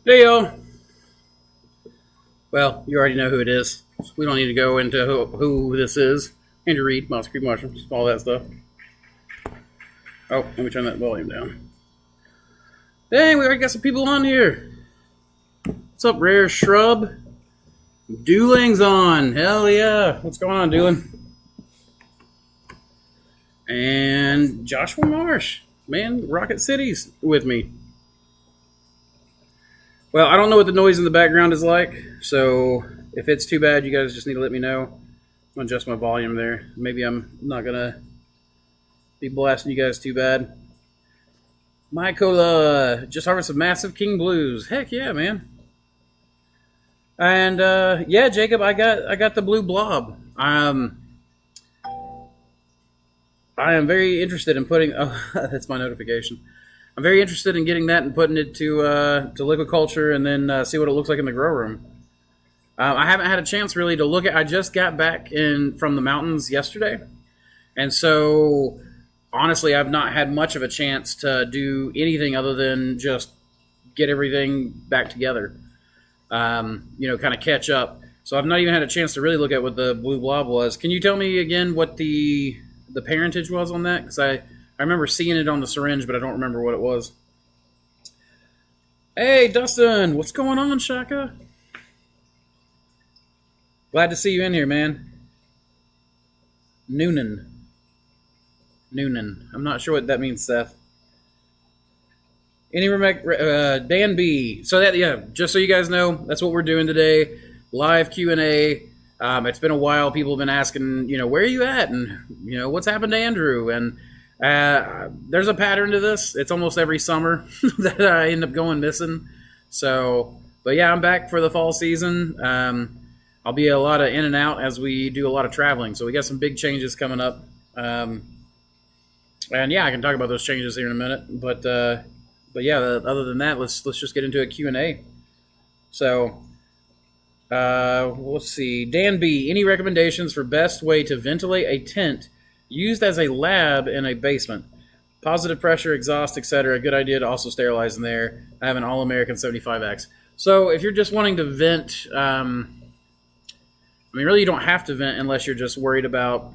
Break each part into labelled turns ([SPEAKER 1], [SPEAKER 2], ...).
[SPEAKER 1] Hey, yo. Well, you already know who it is. We don't need to go into who this is. Andrew Reed, Mouse Creek Mushrooms, all that stuff. Oh, let me turn that volume down. Dang, we already got some people on here. What's up, Rare Shrub? Dooling's on. Hell yeah. What's going on, Dooling? And Joshua Marsh. Man, Rocket City's with me. Well, I don't know what the noise in the background is like, so if it's too bad, you guys just need to let me know. I'm going to adjust my volume there. Maybe I'm not going to be blasting you guys too bad. Michael just harvested massive King Blues. Heck yeah, man. And yeah, Jacob, I got the blue blob. I am very interested in putting... Oh, that's my notification. I'm very interested in getting that and putting it to liquid culture and then see what it looks like in the grow room. I haven't had a chance really to look at. I just got back from the mountains yesterday, and so honestly, I've not had much of a chance to do anything other than just get everything back together. Kind of catch up. So I've not even had a chance to really look at what the blue blob was. Can you tell me again what the parentage was on that? Because I remember seeing it on the syringe, but I don't remember what it was. Hey, Dustin! What's going on, Shaka? Glad to see you in here, man. Noonan. I'm not sure what that means, Seth. Dan B. So that, yeah, just so you guys know, that's what we're doing today. Live Q&A. It's been a while. People have been asking, where are you at? And, what's happened to Andrew? And there's a pattern to this. It's almost every summer that I end up going missing. So, but yeah, I'm back for the fall season. I'll be a lot of in and out as we do a lot of traveling. So we got some big changes coming up. And yeah, I can talk about those changes here in a minute. But yeah, other than that, let's just get into a Q&A. So, let's see. Dan B, any recommendations for best way to ventilate a tent used as a lab in a basement? Positive pressure, exhaust, etc. Good idea to also sterilize in there. I have an All-American 75X. So if you're just wanting to vent, really you don't have to vent unless you're just worried about,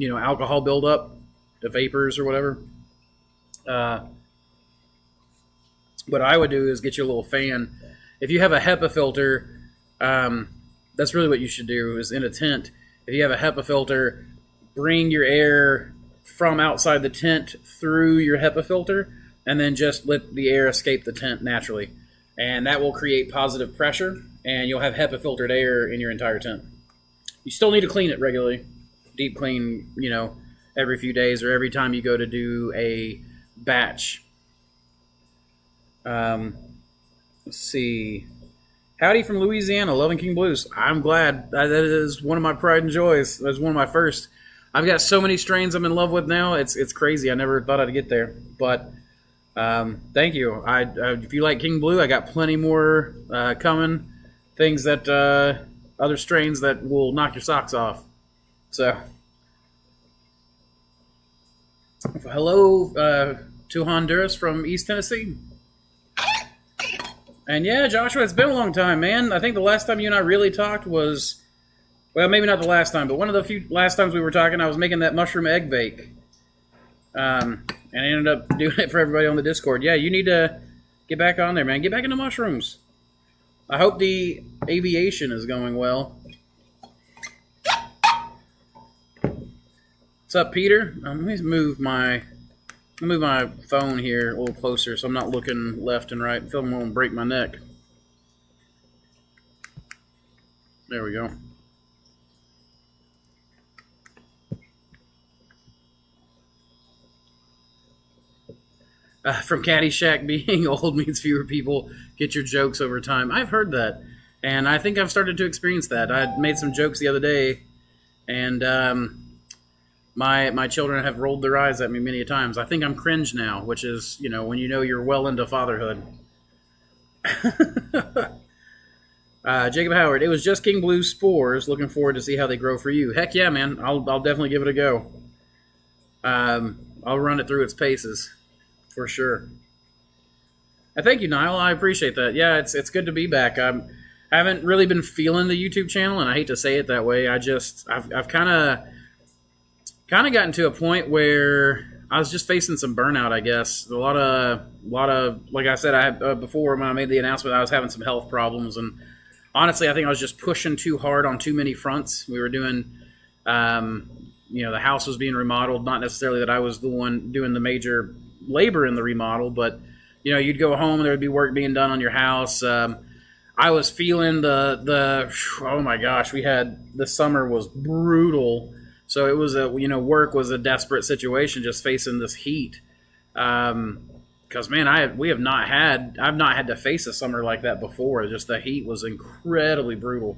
[SPEAKER 1] alcohol buildup, the vapors or whatever. What I would do is get you a little fan. If you have a HEPA filter, that's really what you should do is in a tent. If you have a HEPA filter, bring your air from outside the tent through your HEPA filter and then just let the air escape the tent naturally. And that will create positive pressure and you'll have HEPA filtered air in your entire tent. You still need to clean it regularly. Deep clean, every few days or every time you go to do a batch. Let's see. Howdy from Louisiana, loving King Blues. I'm glad. That is one of my pride and joys. That's one of my first. I've got so many strains I'm in love with now. It's crazy. I never thought I'd get there. But thank you. If you like King Blue, I got plenty more coming. Things that other strains that will knock your socks off. So, hello to Honduras from East Tennessee. And yeah, Joshua, it's been a long time, man. I think the last time you and I really talked was, well, maybe not the last time, but one of the few last times we were talking, I was making that mushroom egg bake. And I ended up doing it for everybody on the Discord. Yeah, you need to get back on there, man. Get back into mushrooms. I hope the aviation is going well. What's up, Peter? Let me move my phone here a little closer so I'm not looking left and right. I feel I'm going to break my neck. There we go. From Caddyshack, being old means fewer people get your jokes over time. I've heard that, and I think I've started to experience that. I made some jokes the other day, and my children have rolled their eyes at me many times. I think I'm cringe now, which is, when you're well into fatherhood. Jacob Howard, it was just King Blue spores. Looking forward to see how they grow for you. Heck yeah, man. I'll definitely give it a go. I'll run it through its paces. For sure. Thank you, Niall. I appreciate that. Yeah, it's good to be back. I haven't really been feeling the YouTube channel, and I hate to say it that way. I've kind of gotten to a point where I was just facing some burnout, I guess. A lot of like I said, I had before when I made the announcement, I was having some health problems, and honestly, I think I was just pushing too hard on too many fronts. We were doing, the house was being remodeled. Not necessarily that I was the one doing the major labor in the remodel, but you'd go home and there would be work being done on your house. I was feeling the oh my gosh, the summer was brutal, so it was work was a desperate situation, just facing this heat. Because man, I've not had to face a summer like that before. Just the heat was incredibly brutal.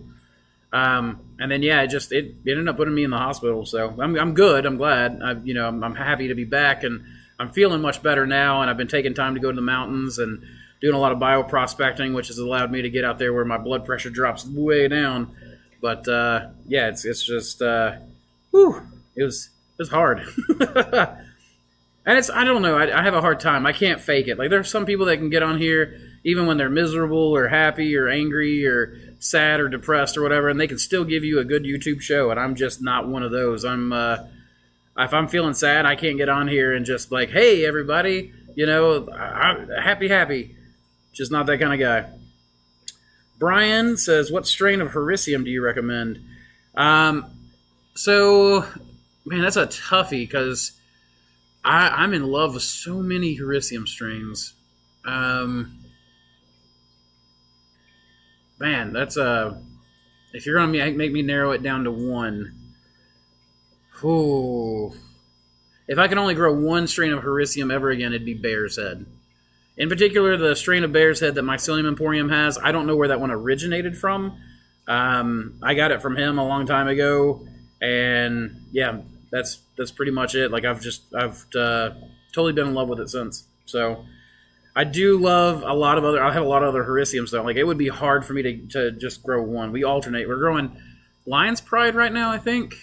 [SPEAKER 1] And then it ended up putting me in the hospital. So I'm good. I'm glad. I'm happy to be back, and I'm feeling much better now, and I've been taking time to go to the mountains and doing a lot of bioprospecting, which has allowed me to get out there where my blood pressure drops way down. But it's just it was hard. And I don't know, I have a hard time. I can't fake it. Like, there's some people that can get on here even when they're miserable or happy or angry or sad or depressed or whatever, and they can still give you a good YouTube show, and I'm just not one of those. If I'm feeling sad, I can't get on here and just like, hey, everybody, I'm happy. Just not that kind of guy. Brian says, what strain of Hericium do you recommend? So, man, that's a toughie, because I'm in love with so many Hericium strains. Man, that's if you're going to make me narrow it down to one. Ooh. If I could only grow one strain of Hericium ever again, it'd be Bear's Head. In particular, the strain of Bear's Head that Mycelium Emporium has, I don't know where that one originated from. I got it from him a long time ago, and yeah, that's pretty much it. Like, I've totally been in love with it since. So I do love a lot of other. I have a lot of other Hericiums though. Like, it would be hard for me to just grow one. We alternate. We're growing Lion's Pride right now, I think.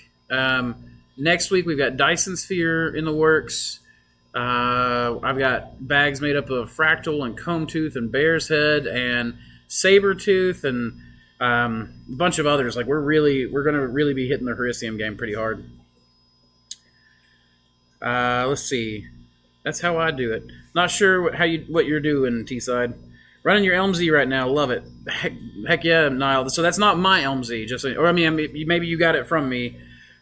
[SPEAKER 1] Next week we've got Dyson Sphere in the works. I've got bags made up of Fractal and Comb Tooth and Bear's Head and Saber Tooth and a bunch of others. Like, we're going to really be hitting the Hericium game pretty hard. Let's see. That's how I do it. Not sure what you're doing, T-Side. Running your Elmsy right now. Love it. Heck yeah, Niall. So that's not my Elmsy. Maybe you got it from me.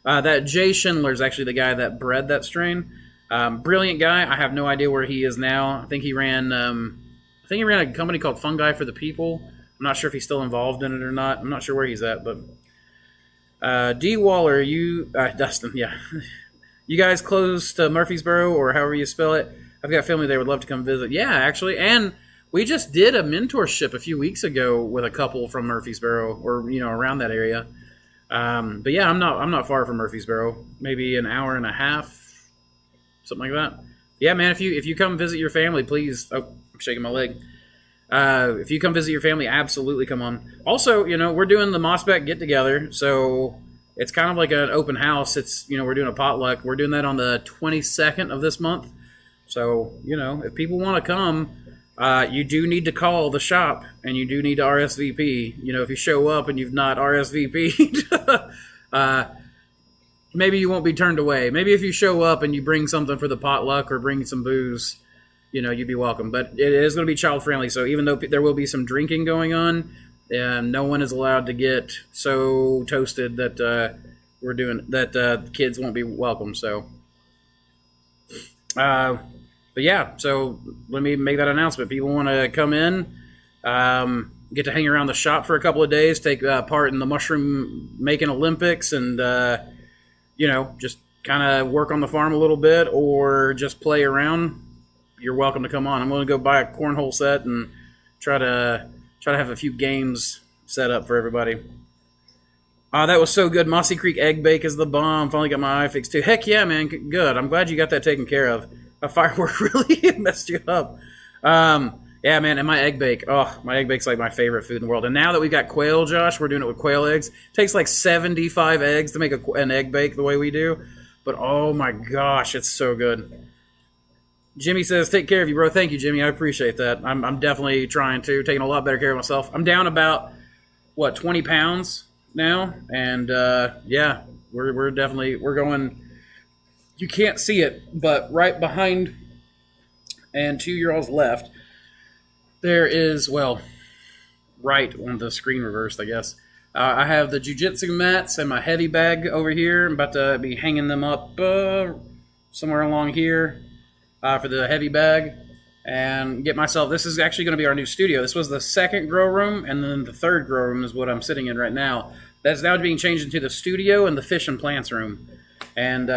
[SPEAKER 1] That Jay Schindler is actually the guy that bred that strain. Brilliant guy. I have no idea where he is now. I think he ran a company called Fungi for the People. I'm not sure if he's still involved in it or not. I'm not sure where he's at, but D Waller, Dustin, yeah. You guys close to Murfreesboro, or however you spell it? I've got family there, would love to come visit. Yeah, actually, and we just did a mentorship a few weeks ago with a couple from Murfreesboro, or around that area. But yeah, I'm not far from Murfreesboro. Maybe an hour and a half, something like that. Yeah, man, if you come visit your family, please. Oh, I'm shaking my leg. If you come visit your family, absolutely come on. Also, we're doing the MOSBEC get together, so it's kind of like an open house. It's we're doing a potluck. We're doing that on the 22nd of this month. So if people want to come, you do need to call the shop, and you do need to RSVP. If you show up and you've not RSVP'd, maybe you won't be turned away. Maybe if you show up and you bring something for the potluck or bring some booze, you'd be welcome. But it is going to be child friendly. So even though there will be some drinking going on, no one is allowed to get so toasted that we're doing that. Kids won't be welcome. So, but yeah. So let me make that announcement. People want to come in, get to hang around the shop for a couple of days, take part in the mushroom making Olympics, and just kind of work on the farm a little bit, or just play around. You're welcome to come on. I'm going to go buy a cornhole set and try to have a few games set up for everybody. That was so good. Mossy Creek egg bake is the bomb. Finally got my eye fixed too. Heck yeah, man. Good. I'm glad you got that taken care of. A firework really messed you up. Yeah, man. And my egg bake. Oh, my egg bake's like my favorite food in the world. And now that we've got quail, Josh, we're doing it with quail eggs. It takes like 75 eggs to make an egg bake the way we do. But oh my gosh, it's so good. Jimmy says, take care of you, bro. Thank you, Jimmy. I appreciate that. I'm definitely trying to. Taking a lot better care of myself. I'm down about, 20 pounds now? And, yeah, we're going, you can't see it, but right behind and to your all's left, there is, right on the screen reversed, I guess. I have the jiu-jitsu mats and my heavy bag over here. I'm about to be hanging them up somewhere along here. For the heavy bag, and get myself, this is actually going to be our new studio. This was the second grow room, and then the third grow room is what I'm sitting in right now. That's now being changed into the studio and the fish and plants room. And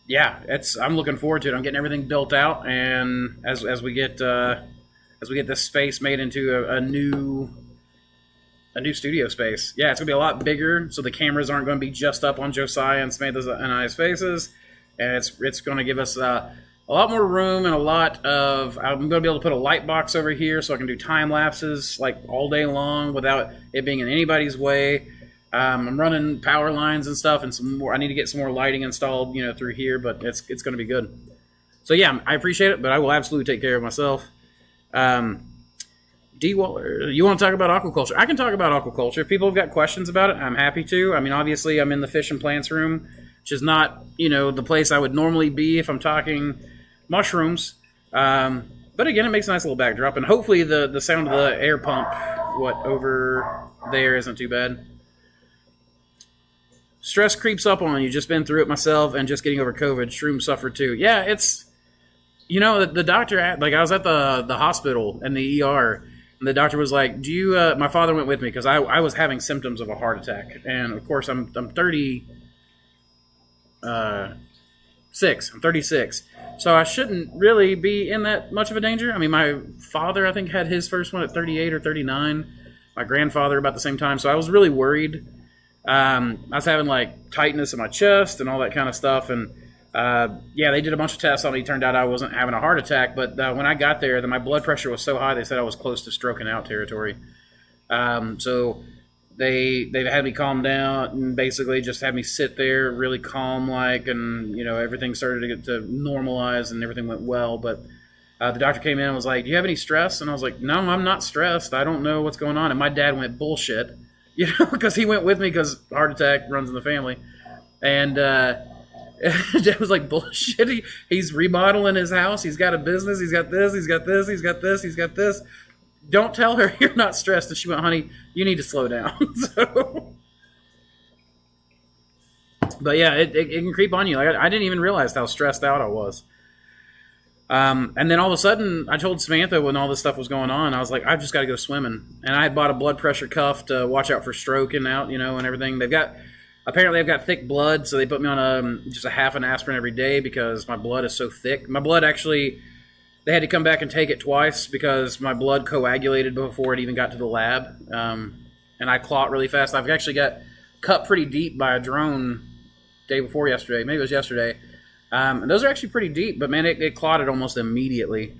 [SPEAKER 1] yeah, I'm looking forward to it. I'm getting everything built out, and as we get this space made into a new studio space. Yeah, it's gonna be a lot bigger, so the cameras aren't going to be just up on Josiah and Samantha and I's faces, and it's going to give us a lot more room and a lot of... I'm going to be able to put a light box over here so I can do time lapses like all day long without it being in anybody's way. I'm running power lines and stuff, and some more. I need to get some more lighting installed, through here, but it's going to be good. So yeah, I appreciate it, but I will absolutely take care of myself. D. Waller, you want to talk about aquaculture? I can talk about aquaculture. If people have got questions about it, I'm happy to. I mean, obviously, I'm in the fish and plants room, which is not, the place I would normally be if I'm talking mushrooms, but again, it makes a nice little backdrop, and hopefully the sound of the air pump over there isn't too bad. Stress creeps up on you. Just been through it myself, and just getting over COVID. Shrooms suffer too. Yeah, it's the doctor I was at the hospital and the ER, and the doctor was like, "Do you?" My father went with me because I was having symptoms of a heart attack, and of course I'm 36. I'm 36. So I shouldn't really be in that much of a danger. I mean, my father, I think, had his first one at 38 or 39. My grandfather about the same time. So I was really worried. I was having, tightness in my chest and all that kind of stuff. And, yeah, they did a bunch of tests on me. It turned out I wasn't having a heart attack. But when I got there, my blood pressure was so high, they said I was close to stroking out territory. So... They had me calm down and basically just had me sit there really calm and everything started to get to normalize and everything went well. But the doctor came in and was like, "Do you have any stress?" And I was like, "No, I'm not stressed. I don't know what's going on." And my dad went, "Bullshit," because he went with me because heart attack runs in the family. And Dad was like, "Bullshit. He's remodeling his house. He's got a business. He's got this. He's got this. He's got this. He's got this. Don't tell her you're not stressed." And she went, "Honey, you need to slow down." But yeah, it can creep on you. I didn't even realize how stressed out I was. And then all of a sudden, I told Samantha when all this stuff was going on, I was like, "I've just got to go swimming." And I had bought a blood pressure cuff to watch out for stroking out, and everything. Apparently I've got thick blood, so they put me on just a half an aspirin every day because my blood is so thick. My blood actually... They had to come back and take it twice because my blood coagulated before it even got to the lab. And I clot really fast. I've actually got cut pretty deep by a drone day before yesterday. Maybe it was yesterday. And those are actually pretty deep, but man, it clotted almost immediately.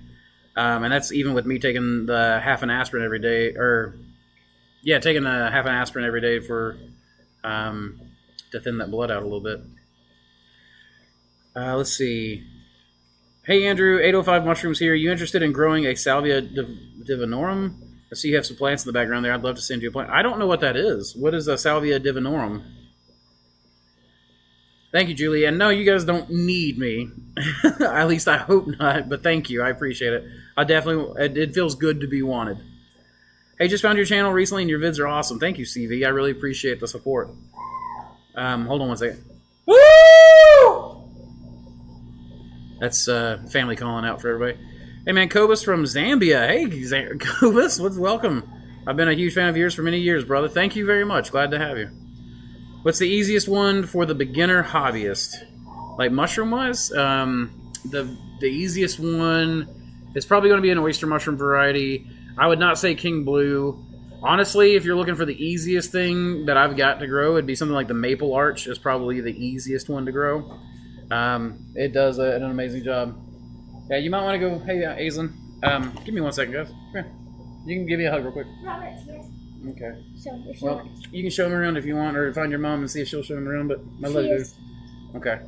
[SPEAKER 1] And that's even with me taking the half an aspirin every day. Taking a half an aspirin every day to thin that blood out a little bit. Let's see. Hey Andrew, 805 Mushrooms here. You interested in growing a Salvia divinorum? I see you have some plants in the background there. I'd love to send you a plant. I don't know what that is. What is a Salvia divinorum? Thank you, Julie. And no, you guys don't need me. At least I hope not, but thank you. I appreciate it. It feels good to be wanted. Hey, just found your channel recently and your vids are awesome. Thank you, CV. I really appreciate the support. Hold on one second. Woo! That's family calling out for everybody. Hey man, Kobus from Zambia. Hey Kobus, welcome. I've been a huge fan of yours for many years, brother. Thank you very much. Glad to have you. What's the easiest one for the beginner hobbyist? Like mushroom wise? The easiest one is probably going to be an oyster mushroom variety. I would not say King Blue. Honestly, if you're looking for the easiest thing that I've got to grow, it'd be something like the Maple Arch is probably the easiest one to grow. It does an amazing job. Yeah, you might want to go, hey, Aislinn, give me 1 second, guys. Come here. You can give me a hug real quick.
[SPEAKER 2] Robert's here.
[SPEAKER 1] Okay.
[SPEAKER 2] So, if you want.
[SPEAKER 1] You can show him around if you want, or find your mom and see if she'll show him around, but I love you. Okay.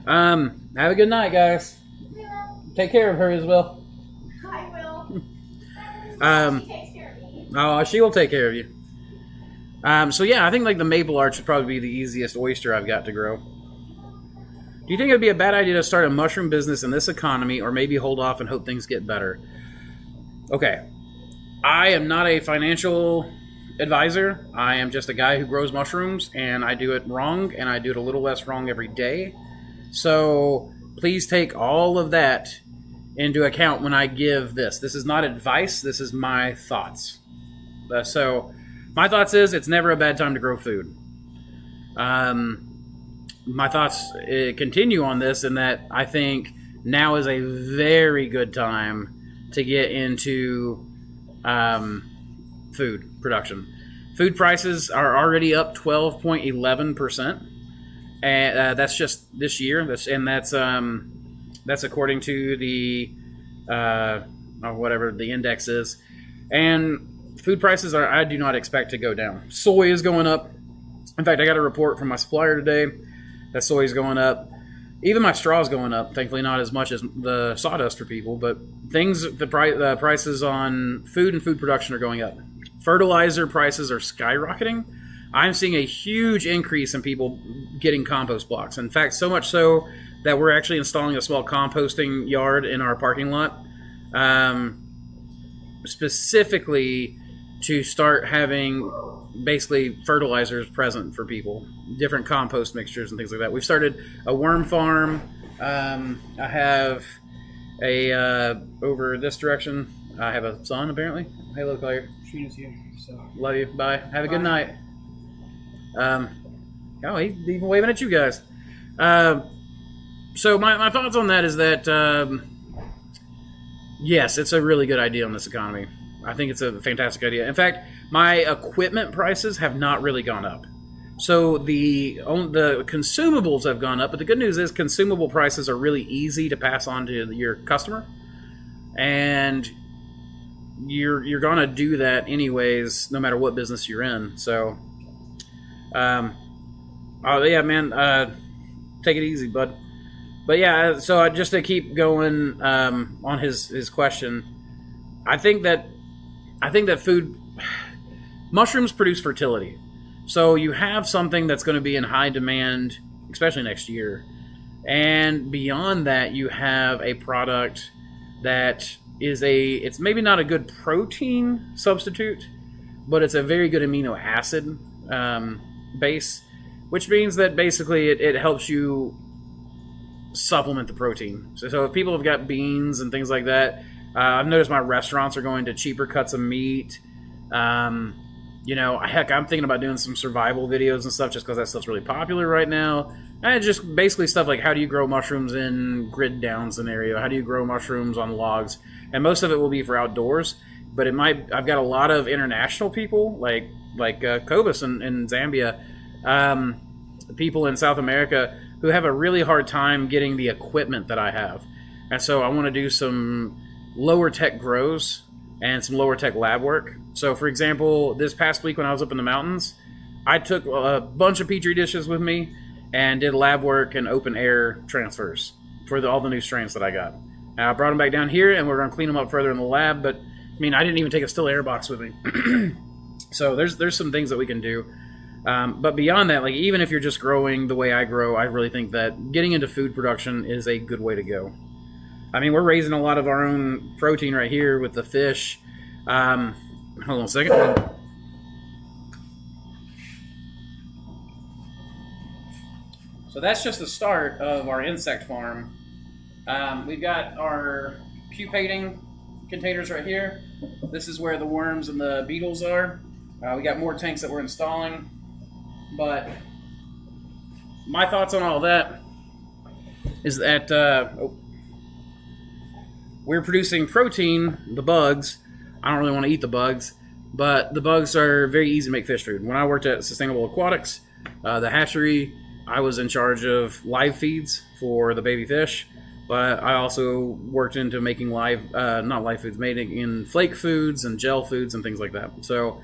[SPEAKER 1] Have a good night, guys.
[SPEAKER 2] We will.
[SPEAKER 1] Take care of her as well.
[SPEAKER 2] I will.
[SPEAKER 1] She
[SPEAKER 2] takes care of me.
[SPEAKER 1] Oh, she will take care of you. So yeah, I think like the Maple Arch would probably be the easiest oyster I've got to grow. Do you think it would be a bad idea to start a mushroom business in this economy, or maybe hold off and hope things get better? Okay. I am not a financial advisor. I am just a guy who grows mushrooms, and I do it wrong, and I do it a little less wrong every day. So please take all of that into account when I give this. This is not advice. This is my thoughts. So my thoughts is it's never a bad time to grow food. My thoughts continue on this in that I think now is a very good time to get into food production. Food prices are already up 12.11%, and that's just this year. That's according to the whatever the index is. And food prices I do not expect to go down. Soy is going up. In fact, I got a report from my supplier today that soy is going up. Even my straw is going up. Thankfully, not as much as the sawdust for people, but the prices on food and food production are going up. Fertilizer prices are skyrocketing. I'm seeing a huge increase in people getting compost blocks. In fact, so much so that we're actually installing a small composting yard in our parking lot, specifically to start having basically fertilizers present for people, different compost mixtures and things like that. We've started a worm farm. I have over this direction, I have a son apparently. Hey, look, Claire.
[SPEAKER 3] Trina's here, so.
[SPEAKER 1] Love you. Bye. Have a good night. Oh, he's even waving at you guys. So my thoughts on that is that, yes, it's a really good idea on this economy. I think it's a fantastic idea. In fact, my equipment prices have not really gone up. So the consumables have gone up, but the good news is consumable prices are really easy to pass on to your customer, and you're gonna do that anyways, no matter what business you're in. So, oh yeah, man, take it easy, bud. But yeah, so just to keep going on his question, I think that mushrooms produce fertility. So you have something that's going to be in high demand, especially next year. And beyond that, you have a product that is it's maybe not a good protein substitute, but it's a very good amino acid base, which means that basically it helps you supplement the protein. So if people have got beans and things like that, I've noticed my restaurants are going to cheaper cuts of meat. Heck, I'm thinking about doing some survival videos and stuff just because that stuff's really popular right now. And just basically stuff like how do you grow mushrooms in grid down scenario? How do you grow mushrooms on logs? And most of it will be for outdoors. But I've got a lot of international people like Kobus in Zambia, people in South America who have a really hard time getting the equipment that I have. And so I want to do some lower tech grows and some lower tech lab work. So for example, this past week when I was up in the mountains, I took a bunch of Petri dishes with me and did lab work and open air transfers for all the new strains that I got. I brought them back down here and we're going to clean them up further in the lab, but I mean, I didn't even take a still air box with me. So there's some things that we can do. But beyond that, like even if you're just growing the way I grow, I really think that getting into food production is a good way to go. I mean, we're raising a lot of our own protein right here with the fish. Hold on a second. So that's just the start of our insect farm. We've got our pupating containers right here. This is where the worms and the beetles are. We got more tanks that we're installing. But my thoughts on all that is that we're producing protein, the bugs. I don't really want to eat the bugs, but the bugs are very easy to make fish food. When I worked at Sustainable Aquatics, the hatchery, I was in charge of live feeds for the baby fish, but I also worked into making not live foods, making in flake foods and gel foods and things like that. So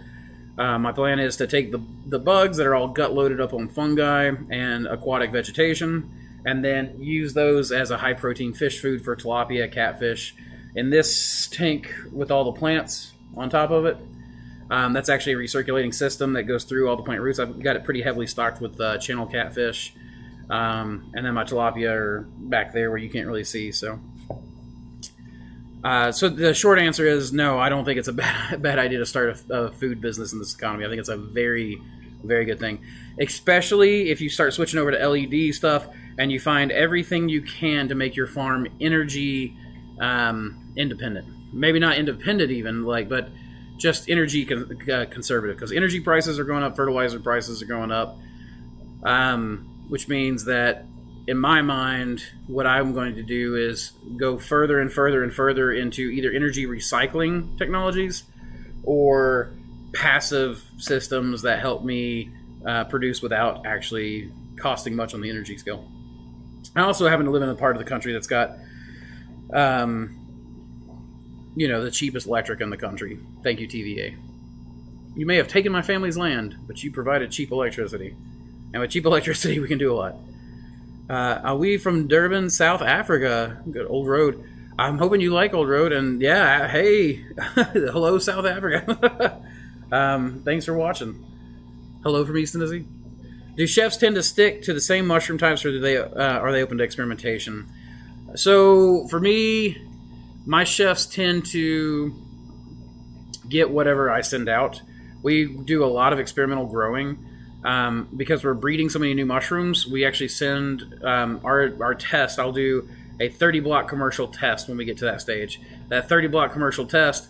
[SPEAKER 1] my plan is to take the bugs that are all gut loaded up on fungi and aquatic vegetation, and then use those as a high protein fish food for tilapia, catfish. In this tank with all the plants on top of it, that's actually a recirculating system that goes through all the plant roots. I've got it pretty heavily stocked with channel catfish, and then my tilapia are back there where you can't really see. So the short answer is no, I don't think it's a bad idea to start a food business in this economy. I think it's a very, very good thing, especially if you start switching over to LED stuff and you find everything you can to make your farm energy independent. Maybe not independent even, but just energy conservative, because energy prices are going up, fertilizer prices are going up, which means that in my mind, what I'm going to do is go further and further and further into either energy recycling technologies or passive systems that help me produce without actually costing much on the energy scale. I also happen to live in a part of the country that's got, the cheapest electric in the country. Thank you, TVA. You may have taken my family's land, but you provided cheap electricity. And with cheap electricity, we can do a lot. Are we from Durban, South Africa? Good Old Road. I'm hoping you like Old Road, and yeah, hey, hello, South Africa. Thanks for watching. Hello from East Tennessee. Do chefs tend to stick to the same mushroom types, or are they open to experimentation? So for me, my chefs tend to get whatever I send out. We do a lot of experimental growing. Because we're breeding so many new mushrooms, we actually send our test. I'll do a 30-block commercial test when we get to that stage. That 30-block commercial test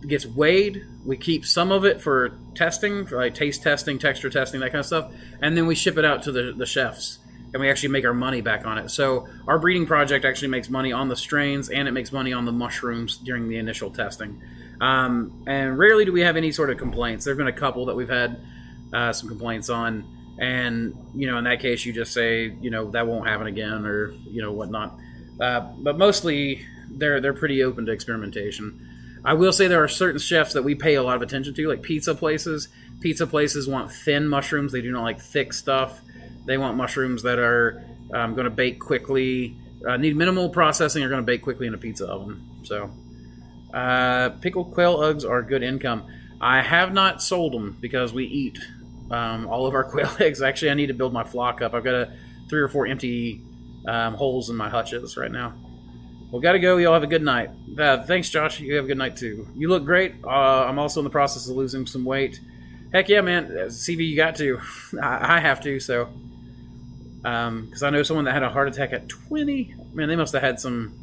[SPEAKER 1] gets weighed. We keep some of it for testing, for like taste testing, texture testing, that kind of stuff, and then we ship it out to the chefs, and we actually make our money back on it. So our breeding project actually makes money on the strains, and it makes money on the mushrooms during the initial testing. And rarely do we have any sort of complaints. There have been a couple that we've had some complaints on, and in that case you just say that won't happen again, or whatnot. But mostly they're pretty open to experimentation. I will say there are certain chefs that we pay a lot of attention to, like pizza places. Pizza places want thin mushrooms. They do not like thick stuff. They want mushrooms that are going to bake quickly, need minimal processing, are going to bake quickly in a pizza oven. So pickled quail eggs are good income. I have not sold them because we eat all of our quail eggs. Actually, I need to build my flock up. I've got 3 or 4 empty holes in my hutches right now. Well, got to go. Y'all have a good night. Thanks, Josh. You have a good night, too. You look great. I'm also in the process of losing some weight. Heck yeah, man. CV, you got to. I have to, so. Because I know someone that had a heart attack at 20. Man, they must have had some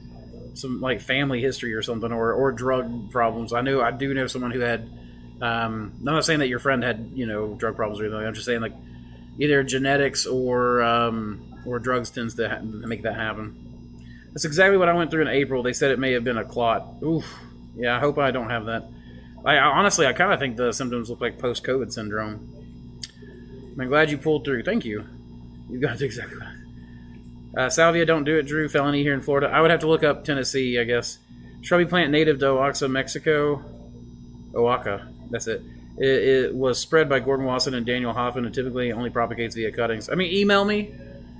[SPEAKER 1] like family history or something, or drug problems. I do know someone who had. I'm not saying that your friend had drug problems or anything. I'm just saying like either genetics or drugs tends to make that happen. That's exactly what I went through in April. They said it may have been a clot. Oof. Yeah, I hope I don't have that. I honestly kind of think the symptoms look like post-COVID syndrome. I'm glad you pulled through. Thank you. You got it exactly right. Salvia, don't do it, Drew. Felony here in Florida. I would have to look up Tennessee, I guess. Shrubby plant native to Oaxaca, Mexico. Oaxaca. That's it. It was spread by Gordon Wasson and Daniel Hoffman, and typically only propagates via cuttings. I mean, email me,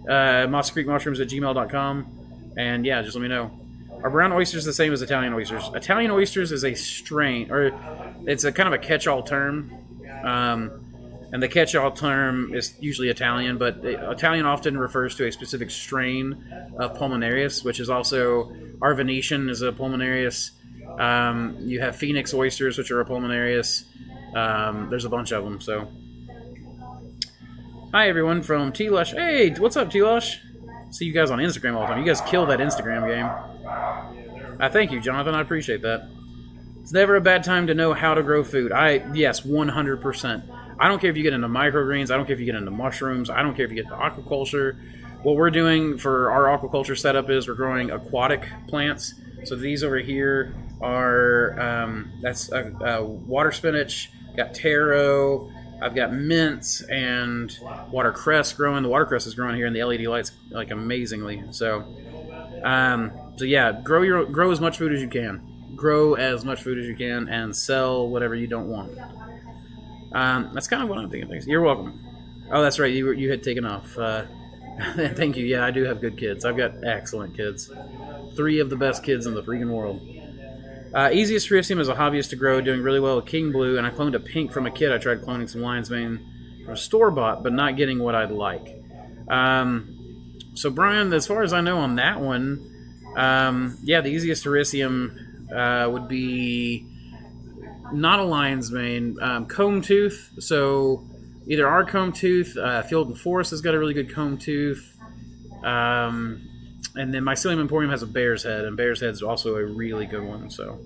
[SPEAKER 1] mosscreekmushrooms@gmail.com, and yeah, just let me know. Are brown oysters the same as Italian oysters? Italian oysters is a strain, or it's a kind of a catch-all term, and the catch-all term is usually Italian, but Italian often refers to a specific strain of Pulmonarius, which is also, our Venetian is a Pulmonarius. You have Phoenix oysters, which are a Pulmonarius. There's a bunch of them. So Hi everyone from T-Lush. Hey, what's up T-Lush? See you guys on Instagram all the time. You guys kill that Instagram game. Thank you, Jonathan. I appreciate that. It's never a bad time to know how to grow food. Yes, 100%. I don't care if you get into microgreens. I don't care if you get into mushrooms. I don't care if you get into aquaculture. What we're doing for our aquaculture setup is we're growing aquatic plants. So these over here are, that's water spinach, got taro, I've got mints and watercress growing. The watercress is growing here in the LED lights like amazingly. So yeah, grow as much food as you can. Grow as much food as you can and sell whatever you don't want. That's kind of what I'm thinking. You're welcome. Oh, that's right. You had taken off. Thank you. Yeah, I do have good kids. I've got excellent kids. 3 of the best kids in the freaking world. Easiest Terrarium as a hobbyist to grow, doing really well with King Blue, and I cloned a pink from a kid. I tried cloning some lion's mane from store-bought, but not getting what I'd like. So Brian, as far as I know on that one, yeah, the easiest Terrarium would be not a lion's mane, comb tooth. So either our comb tooth, Field and Forest has got a really good comb tooth, and then Mycelium Emporium has a bear's head, and bear's head is also a really good one. So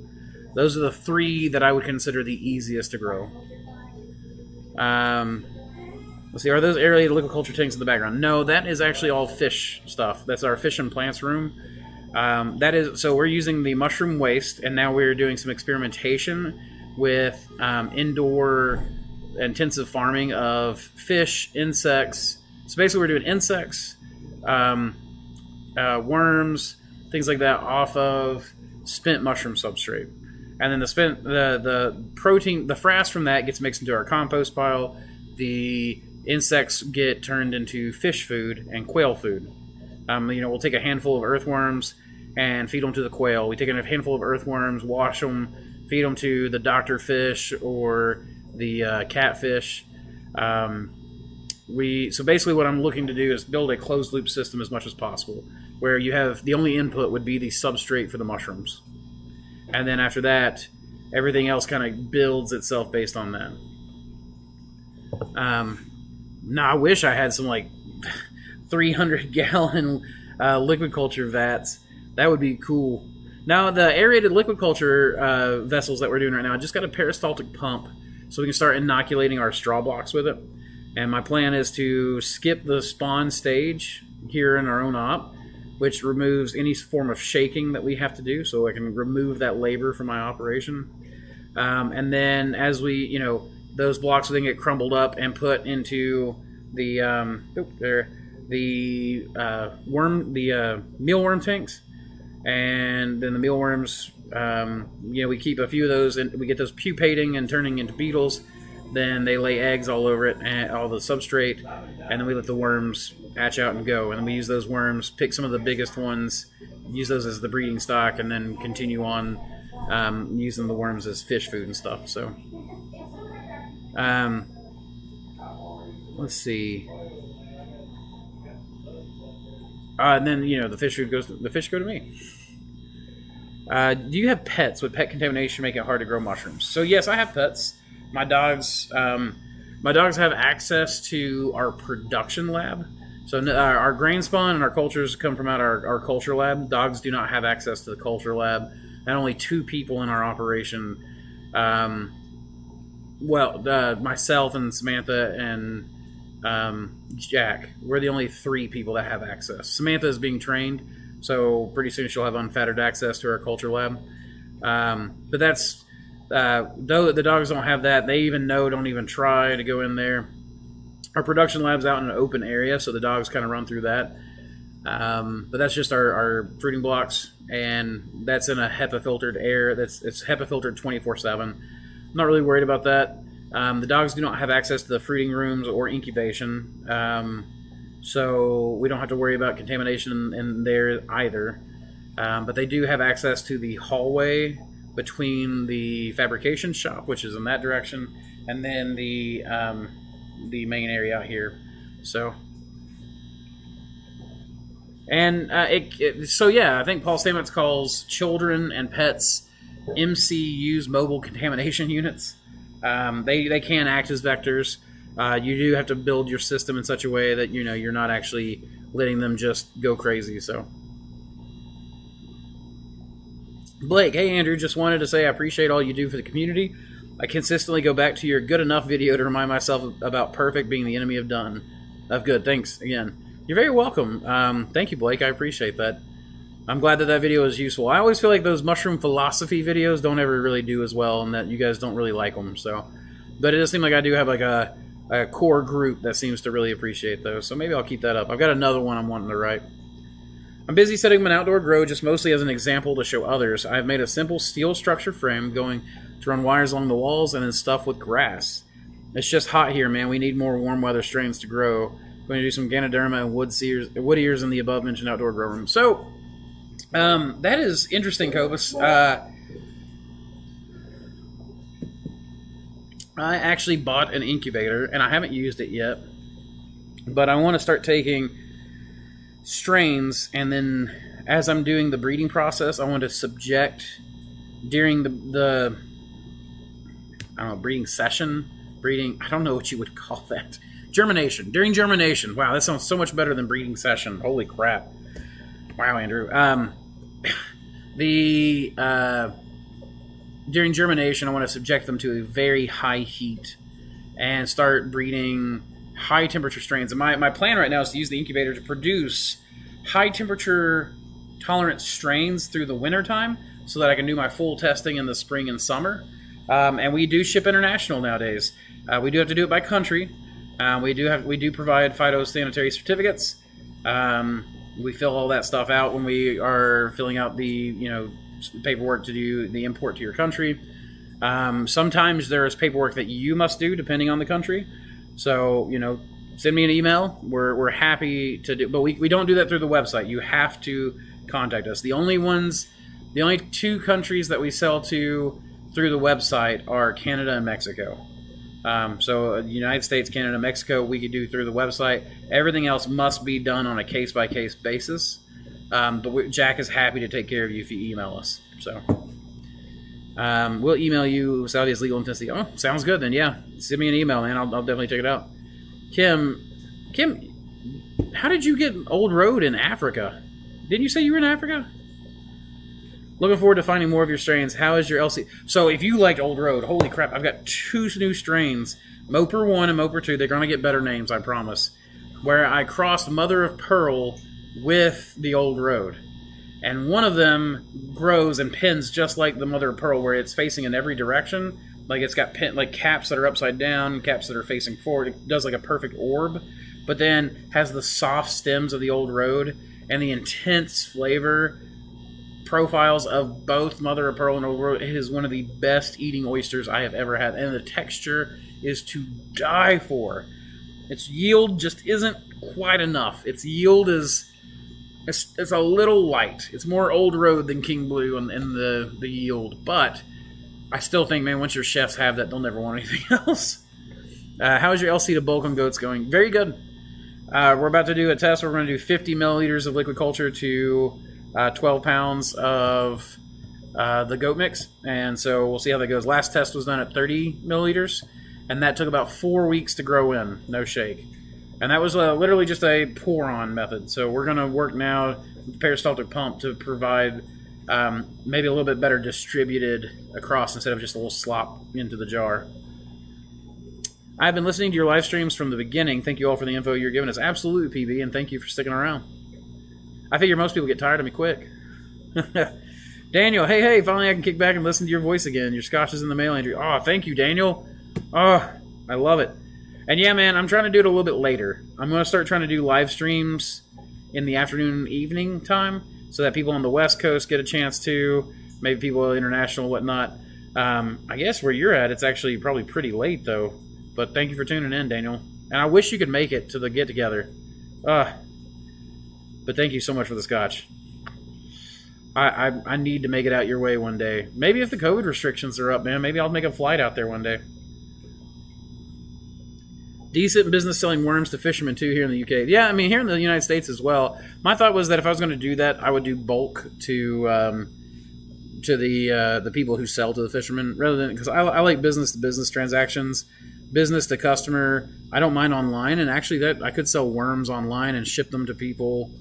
[SPEAKER 1] those are the 3 that I would consider the easiest to grow. Let's see, are those aerated liquid culture tanks in the background? No, that is actually all fish stuff. That's our fish and plants room. That is, so we're using the mushroom waste, and now we're doing some experimentation with indoor intensive farming of fish, insects. So basically we're doing insects, worms, things like that off of spent mushroom substrate. And then the protein, the frass from that gets mixed into our compost pile. The insects get turned into fish food and quail food. We'll take a handful of earthworms and feed them to the quail. We take a handful of earthworms, wash them, feed them to the doctor fish or the catfish. So basically what I'm looking to do is build a closed loop system as much as possible, where you have the only input would be the substrate for the mushrooms. And then after that, everything else kind of builds itself based on that. Now I wish I had some like 300-gallon liquid culture vats. That would be cool. Now the aerated liquid culture vessels that we're doing right now, I just got a peristaltic pump so we can start inoculating our straw blocks with it. And my plan is to skip the spawn stage here in our own op, which removes any form of shaking that we have to do, so I can remove that labor from my operation. And then as we, those blocks will then get crumbled up and put into the mealworm tanks. And then the mealworms, we keep a few of those, and we get those pupating and turning into beetles. Then they lay eggs all over it, and all the substrate, and then we let the worms hatch out and go. And then we use those worms, pick some of the biggest ones, use those as the breeding stock, and then continue on using the worms as fish food and stuff. So, let's see. And then the fish food the fish go to me. Do you have pets? Would pet contamination make it hard to grow mushrooms? So yes, I have pets. My dogs have access to our production lab. So our grain spawn and our cultures come from out our culture lab. Dogs do not have access to the culture lab. And only 2 people in our operation. Myself and Samantha and Jack. We're the only 3 people that have access. Samantha is being trained, so pretty soon she'll have unfettered access to our culture lab. But that's... though the dogs don't have that, they don't even try to go in there. Our production lab's out in an open area, so the dogs kind of run through that. But that's just our fruiting blocks, and that's in a HEPA-filtered air. It's HEPA-filtered 24/7. I'm not really worried about that. The dogs do not have access to the fruiting rooms or incubation, so we don't have to worry about contamination in there either. But they do have access to the hallway between the fabrication shop, which is in that direction, and then the main area out here. So, and I think Paul Stamets calls children and pets MCUs, mobile contamination units. They can act as vectors. you do have to build your system in such a way that you're not actually letting them just go crazy. So, Blake, hey Andrew, just wanted to say I appreciate all you do for the community. I consistently go back to your good enough video to remind myself about perfect being the enemy of done. Of good. Thanks again. You're very welcome. Thank you, Blake. I appreciate that. I'm glad that video is useful. I always feel like those mushroom philosophy videos don't ever really do as well, and that you guys don't really like them. So, but it does seem like I do have like a core group that seems to really appreciate those. So maybe I'll keep that up. I've got another one I'm wanting to write. I'm busy setting up an outdoor grow just mostly as an example to show others. I've made a simple steel structure frame going to run wires along the walls and then stuff with grass. It's just hot here, man. We need more warm weather strains to grow. Going to do some Ganoderma and wood ears in the above mentioned outdoor grow room. So, that is interesting, Cobus. I actually bought an incubator, and I haven't used it yet. But I want to start taking strains, and then as I'm doing the breeding process, I want to subject during the I don't know, breeding session, I don't know what you would call that. Germination. During germination. Wow, that sounds so much better than breeding session. Holy crap. Wow, Andrew. During germination, I want to subject them to a very high heat and start breeding high temperature strains. And my plan right now is to use the incubator to produce high temperature tolerant strains through the winter time so that I can do my full testing in the spring and summer. And we do ship international nowadays. We do have to do it by country. We do provide phytosanitary certificates. We fill all that stuff out when we are filling out the paperwork to do the import to your country. Sometimes there is paperwork that you must do depending on the country. So send me an email. We're happy to do, but we don't do that through the website. You have to contact us. The only two countries that we sell to through the website are Canada and Mexico. So the United States, Canada, Mexico, we could do through the website. Everything else must be done on a case-by-case basis. But Jack is happy to take care of you if you email us. So we'll email you Saudi's legal intensity. Oh, sounds good then. Yeah, send me an email, man. I'll definitely check it out. Kim, how did you get Old Road in Africa? Didn't you say you were in Africa? Looking forward to finding more of your strains. How is your LC? So if you liked Old Road, holy crap, I've got 2 new strains. Moper 1 and Moper 2. They're going to get better names, I promise. Where I crossed Mother of Pearl with the Old Road. And one of them grows and pins just like the Mother of Pearl, where it's facing in every direction. Like it's got caps that are upside down, caps that are facing forward. It does like a perfect orb. But then has the soft stems of the Old Road and the intense flavor profiles of both Mother of Pearl and Old Road. It is one of the best eating oysters I have ever had, and the texture is to die for. Its yield just isn't quite enough. Its yield is it's a little light. It's more Old Road than King Blue in the yield, but I still think, man, once your chefs have that, they'll never want anything else. How's your LC to bulk on goats going? Very good. We're about to do a test. We're going to do 50 milliliters of liquid culture to 12 pounds of the goat mix, and so we'll see how that goes. Last test was done at 30 milliliters, and that took about 4 weeks to grow in, no shake. And that was literally just a pour-on method. So we're going to work now with the peristaltic pump to provide maybe a little bit better distributed across instead of just a little slop into the jar. I've been listening to your live streams from the beginning. Thank you all for the info you're giving us. Absolutely, PB, and thank you for sticking around. I figure most people get tired of me quick. Daniel, hey, finally I can kick back and listen to your voice again. Your scotch is in the mail, Andrew. Oh, thank you, Daniel. Oh, I love it. And yeah, man, I'm trying to do it a little bit later. I'm going to start trying to do live streams in the afternoon, evening time, so that people on the West Coast get a chance to, maybe people international, whatnot. I guess where you're at, it's actually probably pretty late, though. But thank you for tuning in, Daniel. And I wish you could make it to the get-together. But thank you so much for the scotch. I need to make it out your way one day. Maybe if the COVID restrictions are up, man, maybe I'll make a flight out there one day. Decent business selling worms to fishermen, too, here in the UK. Yeah, I mean, here in the United States as well. My thought was that if I was going to do that, I would do bulk to the people who sell to the fishermen, rather than, because I like business-to-business transactions business to customer. I don't mind online, and actually that I could sell worms online and ship them to people.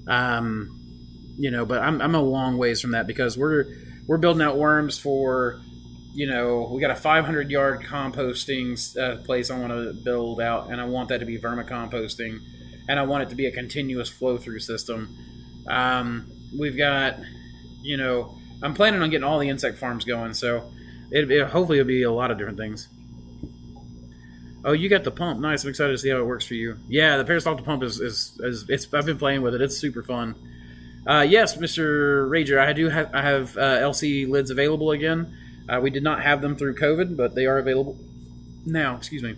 [SPEAKER 1] But I'm a long ways from that because we're building out worms for, we got a 500-yard composting place I want to build out, and I want that to be vermicomposting, and I want it to be a continuous flow-through system. We've got, I'm planning on getting all the insect farms going, so hopefully it'll be a lot of different things. Oh, you got the pump. Nice. I'm excited to see how it works for you. Yeah, the peristaltic pump is I've been playing with it. It's super fun. Yes, Mr. Rager, I have LC lids available again. We did not have them through COVID, but they are available now. Excuse me.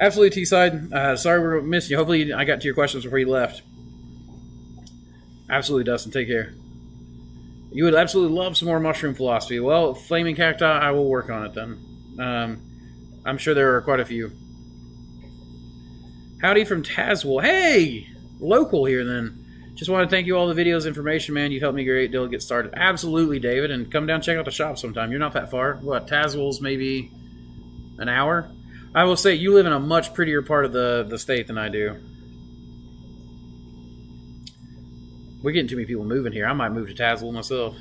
[SPEAKER 1] Absolutely, T-Side. Sorry we missed you. Hopefully I got to your questions before you left. Absolutely, Dustin. Take care. You would absolutely love some more mushroom philosophy. Well, Flaming Cacti, I will work on it then. I'm sure there are quite a few. Howdy from Tazewell. Hey! Local here then. Just want to thank you all the videos, information, man. You've helped me a great deal to get started. Absolutely, David. And come down check out the shop sometime. You're not that far. What, Tazewell's maybe an hour? I will say, you live in a much prettier part of the state than I do. We're getting too many people moving here. I might move to Tazewell myself.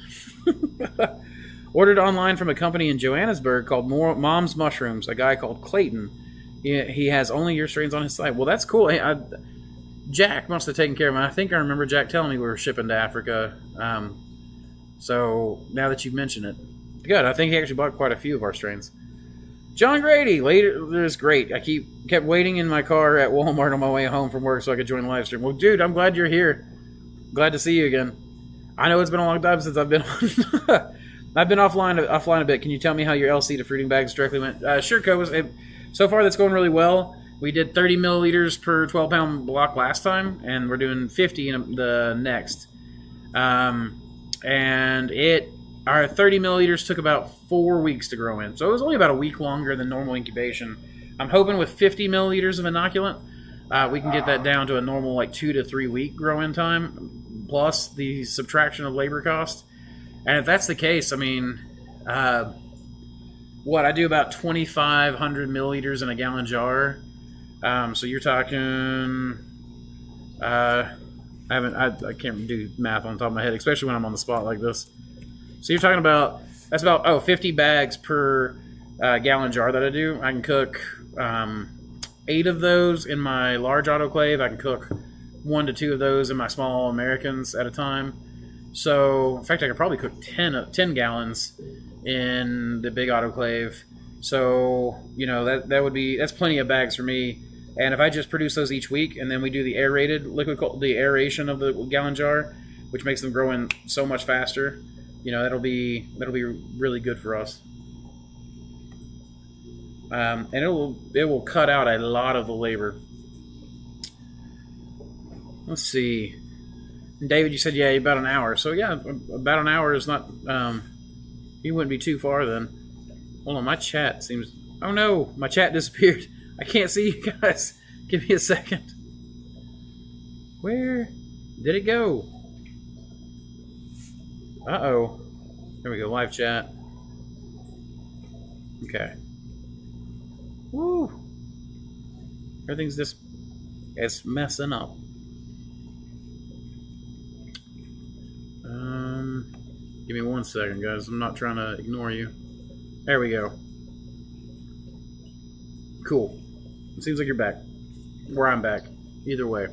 [SPEAKER 1] Ordered online from a company in Johannesburg called Mom's Mushrooms, a guy called Clayton. He has only your strains on his site. Well, that's cool. Jack must have taken care of him. I think I remember Jack telling me we were shipping to Africa. So now that you mention it, good. I think he actually bought quite a few of our strains. John Grady, later is great. I kept waiting in my car at Walmart on my way home from work so I could join the live stream. Well, dude, I'm glad you're here. Glad to see you again. I know it's been a long time since I've been on. I've been offline a bit. Can you tell me how your LC to fruiting bags directly went? Sure, Cobus. So far, that's going really well. We did 30 milliliters per 12-pound block last time, and we're doing 50 in the next. And our 30 milliliters took about 4 weeks to grow in. So it was only about a week longer than normal incubation. I'm hoping with 50 milliliters of inoculant, we can get that down to a normal 2 to 3 week grow-in time, plus the subtraction of labor cost. And if that's the case, I mean, I do about 2,500 milliliters in a gallon jar. So you're talking, I can't do math on top of my head, especially when I'm on the spot like this. So you're talking about, that's about 50 bags per gallon jar that I do. I can cook 8 of those in my large autoclave. I can cook 1 to 2 of those in my small Americans at a time. So, in fact, I could probably cook 10 gallons in the big autoclave. So, that's plenty of bags for me. And if I just produce those each week, and then we do the the aeration of the gallon jar, which makes them grow in so much faster, that'll be really good for us. And it will cut out a lot of the labor. Let's see. David, you said, yeah, about an hour. So, yeah, about an hour is not... you wouldn't be too far, then. Hold on, my chat seems... Oh, no, my chat disappeared. I can't see you guys. Give me a second. Where did it go? Uh-oh. There we go, live chat. Okay. Woo! Everything's just... It's messing up. Give me 1 second, guys. I'm not trying to ignore you. There we go. Cool. It seems like you're back. Or I'm back. Either way.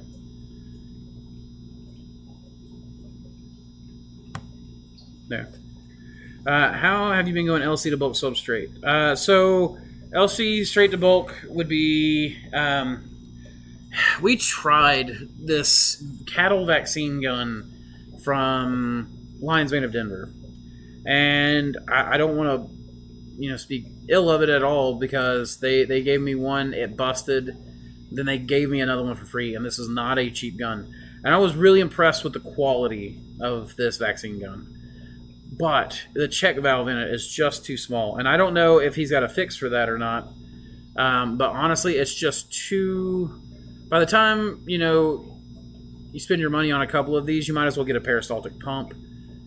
[SPEAKER 1] There. How have you been going LC to bulk substrate? So, LC straight to bulk would be... we tried this cattle vaccine gun from Lions Mane of Denver, and I don't want to speak ill of it at all, because they gave me one, it busted, then they gave me another one for free, and this is not a cheap gun, and I was really impressed with the quality of this vaccine gun, but the check valve in it is just too small, and I don't know if he's got a fix for that or not, but honestly it's just too... By the time you spend your money on a couple of these, you might as well get a peristaltic pump.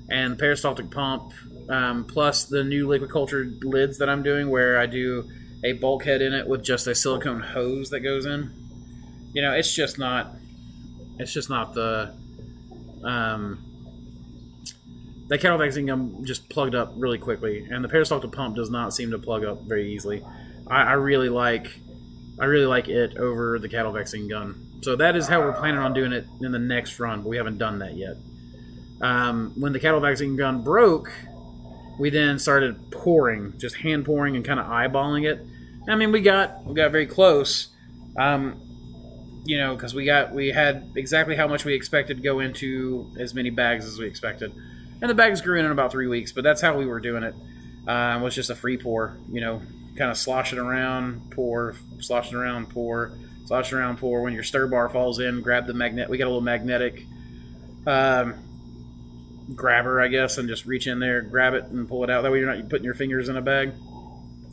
[SPEAKER 1] And peristaltic pump, plus the new liquid cultured lids that I'm doing, where I do a bulkhead in it with just a silicone hose that goes in. It's just not the that kettle vaccine gum just plugged up really quickly, and the peristaltic pump does not seem to plug up very easily. I really like it over the cattle vaccine gun. So that is how we're planning on doing it in the next run, but we haven't done that yet. When the cattle vaccine gun broke, we then started pouring, just hand pouring and kind of eyeballing it. I mean, we got very close, because we had exactly how much we expected to go into as many bags as we expected. And the bags grew in about 3 weeks, but that's how we were doing it. It was just a free pour, kind of slosh it around, pour, slosh it around, pour, slosh it around, pour. When your stir bar falls in, grab the magnet. We got a little magnetic grabber, I guess, and just reach in there, grab it, and pull it out. That way you're not putting your fingers in a bag.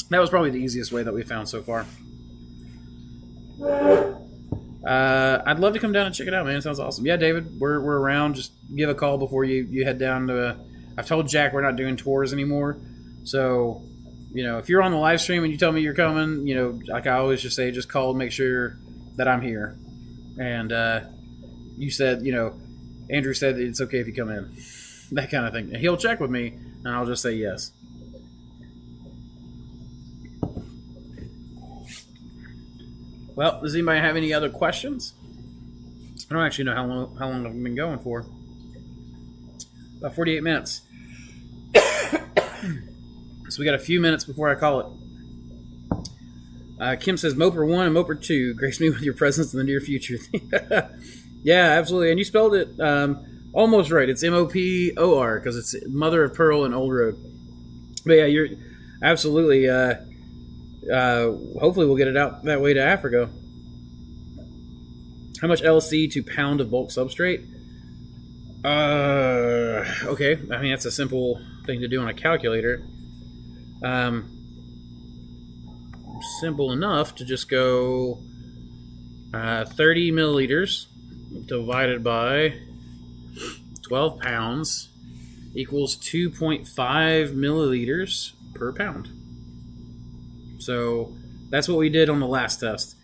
[SPEAKER 1] That was probably the easiest way that we found so far. I'd love to come down and check it out, man. It sounds awesome. Yeah, David, we're around. Just give a call before you head down to... I've told Jack we're not doing tours anymore. So, if you're on the live stream and you tell me you're coming, like I always just say, just call and make sure that I'm here. And you said, Andrew said that it's okay if you come in. That kind of thing. And he'll check with me, and I'll just say yes. Well, does anybody have any other questions? I don't actually know how long I've been going for. About 48 minutes. So we got a few minutes before I call it. Kim says, Moper 1 and Moper 2, grace me with your presence in the near future. Yeah, absolutely. And you spelled it almost right. It's M-O-P-O-R, because it's mother of pearl and old road. But yeah, you're absolutely... hopefully we'll get it out that way to Africa. How much LC to pound of bulk substrate? Okay. I mean, that's a simple thing to do on a calculator. Simple enough to just go 30 milliliters divided by 12 pounds equals 2.5 milliliters per pound. So that's what we did on the last test.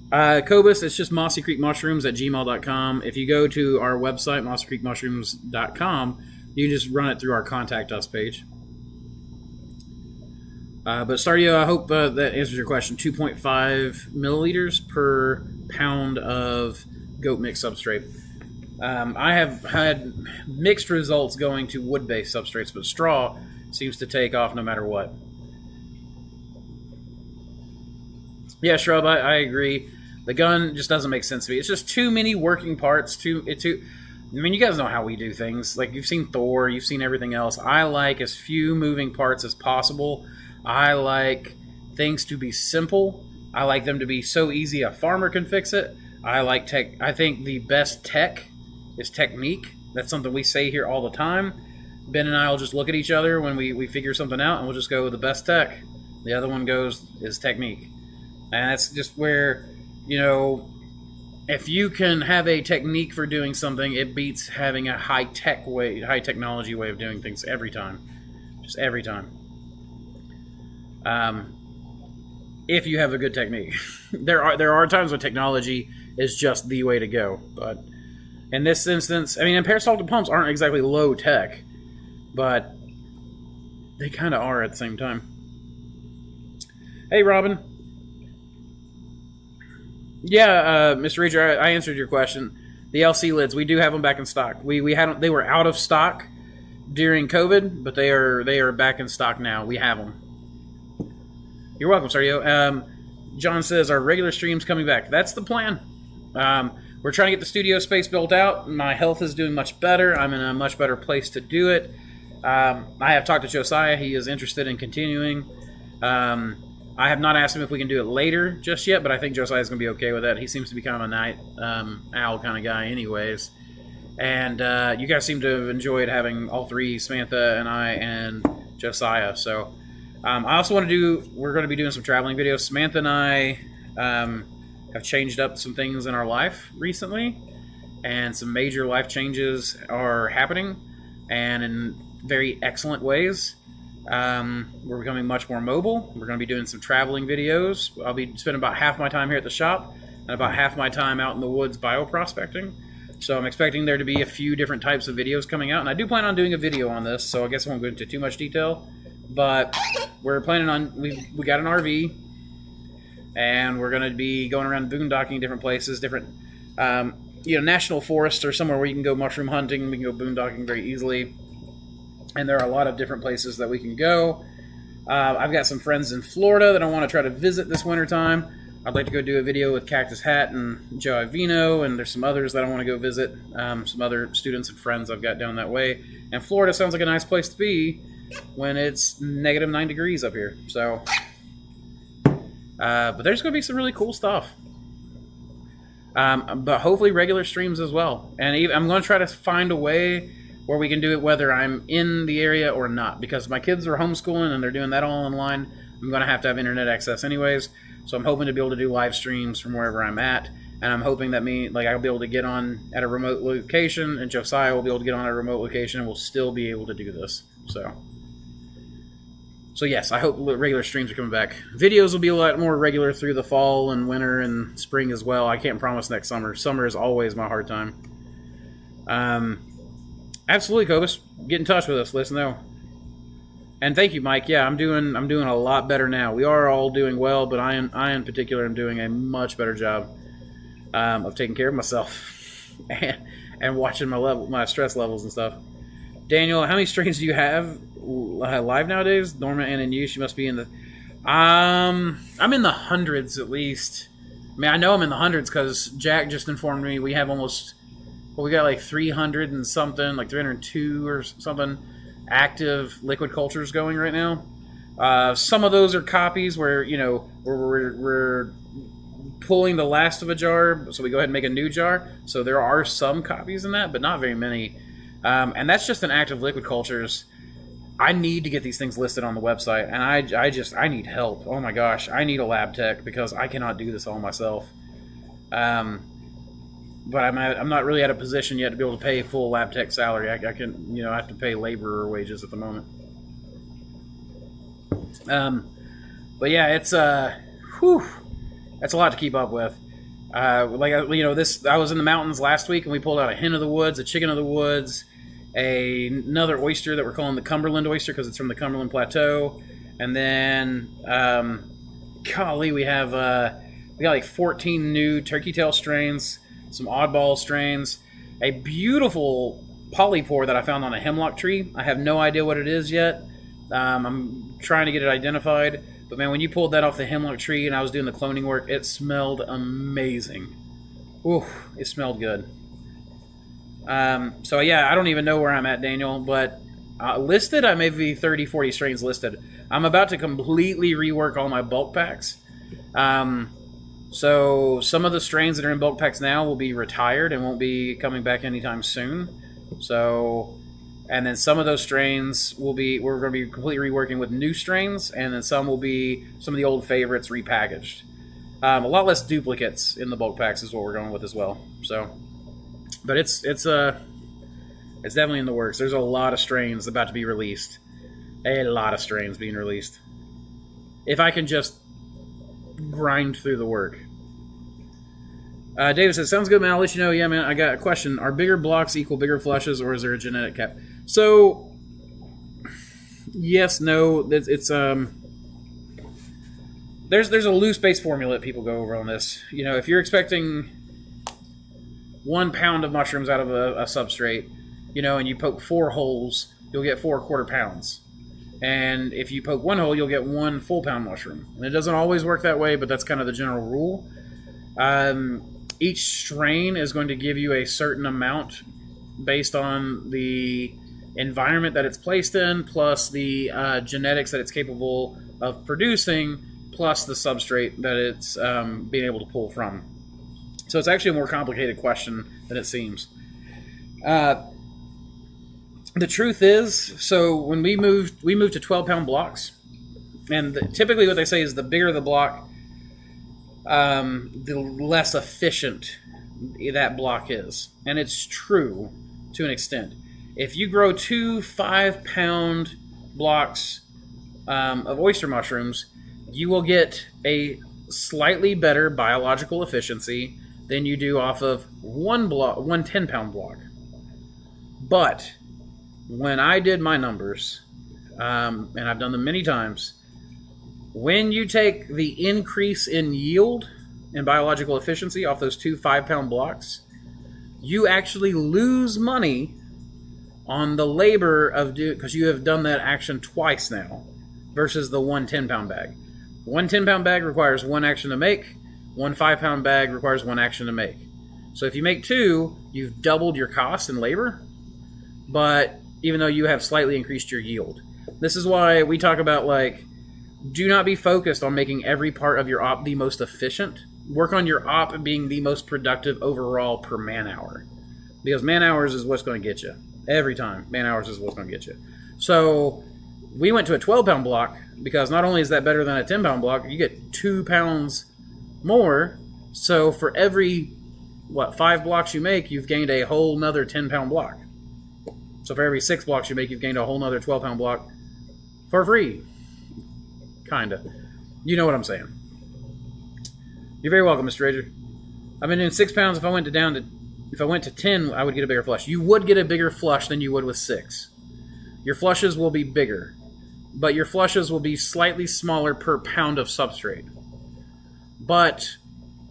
[SPEAKER 1] Cobus, it's just mossycreekmushrooms@gmail.com. If you go to our website, mossycreekmushrooms.com, you can just run it through our Contact Us page. But Stardio, I hope that answers your question. 2.5 milliliters per pound of goat mix substrate. I have had mixed results going to wood-based substrates, but straw seems to take off no matter what. Yeah, Shrub, I agree. The gun just doesn't make sense to me. It's just too many working parts. I mean, you guys know how we do things. Like, you've seen Thor, you've seen everything else. I like as few moving parts as possible. I like things to be simple. I like them to be so easy a farmer can fix it. I think the best tech is technique. That's something we say here all the time. Ben and I will just look at each other when we figure something out, and we'll just go with the best tech. The other one is technique. And that's just where, if you can have a technique for doing something, it beats having a high technology way of doing things every time. Just every time. If you have a good technique. There are times when technology is just the way to go. But in this instance, I mean, and peristaltic pumps aren't exactly low tech, but they kind of are at the same time. Hey, Robin. Yeah, Mr. Rager, I answered your question. The LC lids, we do have them back in stock. We had them, they were out of stock during COVID, but they are back in stock now. We have them. You're welcome, Sergio. John says our regular stream's coming back. That's the plan. We're trying to get the studio space built out. My health is doing much better. I'm in a much better place to do it. I have talked to Josiah. He is interested in continuing. I have not asked him if we can do it later just yet, but I think Josiah's going to be okay with that. He seems to be kind of a night owl kind of guy anyways. And you guys seem to have enjoyed having all three, Samantha and I and Josiah. So I also want to we're going to be doing some traveling videos. Samantha and I have changed up some things in our life recently, and some major life changes are happening. And in very excellent ways. We're becoming much more mobile. We're going to be doing some traveling videos. I'll be spending about half my time here at the shop and about half my time out in the woods bioprospecting. So I'm expecting there to be a few different types of videos coming out, and I do plan on doing a video on this, so I guess I won't go into too much detail. But we're planning on, we got an RV, and we're going to be going around boondocking different places, different, national forests or somewhere where you can go mushroom hunting. We can go boondocking very easily. And there are a lot of different places that we can go. I've got some friends in Florida that I want to try to visit this wintertime. I'd like to go do a video with Cactus Hat and Joe Ivino, and there's some others that I want to go visit. Some other students and friends I've got down that way. And Florida sounds like a nice place to be when it's negative 9 degrees up here. So, but there's going to be some really cool stuff. But hopefully regular streams as well. And I'm going to try to find a way where we can do it whether I'm in the area or not. Because my kids are homeschooling and they're doing that all online. I'm going to have internet access anyways. So I'm hoping to be able to do live streams from wherever I'm at. And I'm hoping that I'll be able to get on at a remote location, and Josiah will be able to get on at a remote location, and we'll still be able to do this. So yes, I hope regular streams are coming back. Videos will be a lot more regular through the fall and winter and spring as well. I can't promise next summer. Summer is always my hard time. Absolutely, Cobus. Get in touch with us. Let us know. And thank you, Mike. Yeah, I'm doing a lot better now. We are all doing well, but I in particular am doing a much better job of taking care of myself and watching my stress levels and stuff. Daniel, how many strains do you have live nowadays? Norma and in use, you must be in the... I'm in the hundreds at least. I mean, I know I'm in the hundreds because Jack just informed me we have almost... Well, we got like 300 and something, like 302 or something active liquid cultures going right now. Some of those are copies where, we're pulling the last of a jar, so we go ahead and make a new jar. So there are some copies in that, but not very many. And that's just an active liquid cultures. I need to get these things listed on the website, and I need help. Oh my gosh, I need a lab tech because I cannot do this all myself. But I'm not really at a position yet to be able to pay full lab tech salary. I can, I have to pay laborer wages at the moment. But yeah, it's that's a lot to keep up with. I was in the mountains last week, and we pulled out a hen of the woods, a chicken of the woods, another oyster that we're calling the Cumberland oyster because it's from the Cumberland Plateau, and then we got like 14 new turkey tail strains, some oddball strains, a beautiful polypore that I found on a hemlock tree. I have no idea what it is yet. I'm trying to get it identified. But man, when you pulled that off the hemlock tree and I was doing the cloning work, it smelled amazing. Ooh, it smelled good. So yeah, I don't even know where I'm at, Daniel, but listed, I may be 30, 40 strains listed. I'm about to completely rework all my bulk packs. So some of the strains that are in bulk packs now will be retired and won't be coming back anytime soon. So, and then some of those strains we're going to be completely reworking with new strains, and then some will be some of the old favorites repackaged. A lot less duplicates in the bulk packs is what we're going with as well. So, but it's definitely in the works. There's a lot of strains about to be released. A lot of strains being released. If I can just grind through the work. David says, sounds good, man. I'll let you know. Yeah, man, I got a question. Are bigger blocks equal bigger flushes, or is there a genetic cap? So, yes, no. It's there's a loose base formula that people go over on this. If you're expecting 1 pound of mushrooms out of a substrate, and you poke 4 holes, you'll get 4 quarter pounds. And if you poke 1 hole, you'll get 1 full pound mushroom. And it doesn't always work that way, but that's kind of the general rule. Each strain is going to give you a certain amount based on the environment that it's placed in, plus the genetics that it's capable of producing, plus the substrate that it's being able to pull from. So it's actually a more complicated question than it seems. The truth is, so when we moved to 12-pound blocks, and typically what they say is the bigger the block, the less efficient that block is. And it's true to an extent. if you grow 2 5-pound blocks of oyster mushrooms, you will get a slightly better biological efficiency than you do off of one 10-pound block. But when I did my numbers, and I've done them many times, when you take the increase in yield and biological efficiency off those 2 5-pound blocks, you actually lose money on the labor of because you have done that action twice now versus the 1 10-pound bag. One 10-pound bag requires 1 action to make. 1 5-pound bag requires 1 action to make. So if you make 2, you've doubled your cost in labor, but even though you have slightly increased your yield. This is why we talk about, like, do not be focused on making every part of your op the most efficient. Work on your op being the most productive overall per man hour. Because man hours is what's going to get you. Every time, man hours is what's going to get you. So we went to a 12-pound block because not only is that better than a 10-pound block, you get 2 pounds more. So for every, 5 blocks you make, you've gained a whole nother 10-pound block. So for every 6 blocks you make, you've gained a whole nother 12-pound block for free. Kinda. You know what I'm saying. You're very welcome, Mr. Rager. I've been doing 6 pounds. If I went to 10, I would get a bigger flush. You would get a bigger flush than you would with 6. Your flushes will be bigger, but your flushes will be slightly smaller per pound of substrate. But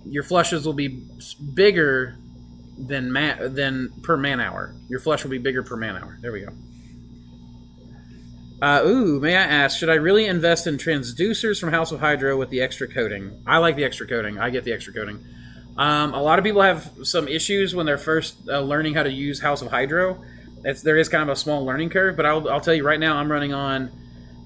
[SPEAKER 1] your flushes will be bigger than per man hour. Your flush will be bigger per man hour. There we go. May I ask, should I really invest in transducers from House of Hydro with the extra coating? I like the extra coating. I get the extra coating. A lot of people have some issues when they're first learning how to use House of Hydro. There is kind of a small learning curve, but I'll tell you right now, I'm running on,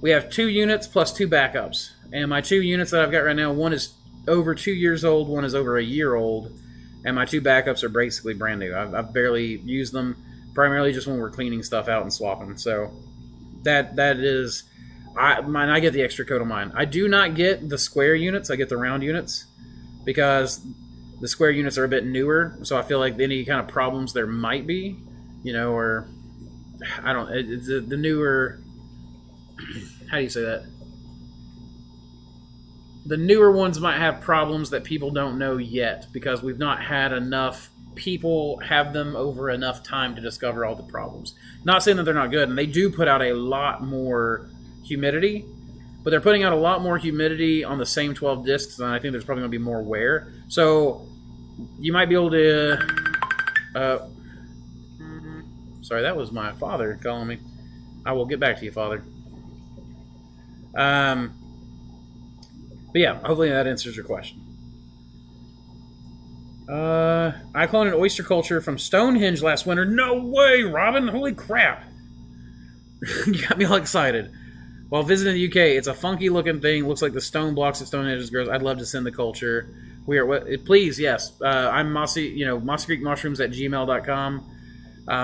[SPEAKER 1] we have 2 units plus 2 backups. And my 2 units that I've got right now, one is over 2 years old, one is over a year old, and my 2 backups are basically brand new. I've barely used them, primarily just when we're cleaning stuff out and swapping. So that is, I get the extra coat on mine. I do not get the square units, I get the round units, because the square units are a bit newer, so I feel like any kind of problems there might be, or I don't. It's the newer. How do you say that? The newer ones might have problems that people don't know yet because we've not had enough people have them over enough time to discover all the problems. Not saying that they're not good, and they do put out a lot more humidity, but they're putting out a lot more humidity on the same 12 discs, and I think there's probably going to be more wear. So you might be able to... sorry, that was my father calling me. I will get back to you, Father. But yeah, hopefully that answers your question. I cloned an oyster culture from Stonehenge last winter. No way, Robin! Holy crap! You got me all excited. While visiting the UK, it's a funky looking thing. Looks like the stone blocks of Stonehenge grows. I'd love to send the culture. We are please, yes. I'm Mossy, mossycreekmushrooms@gmail.com.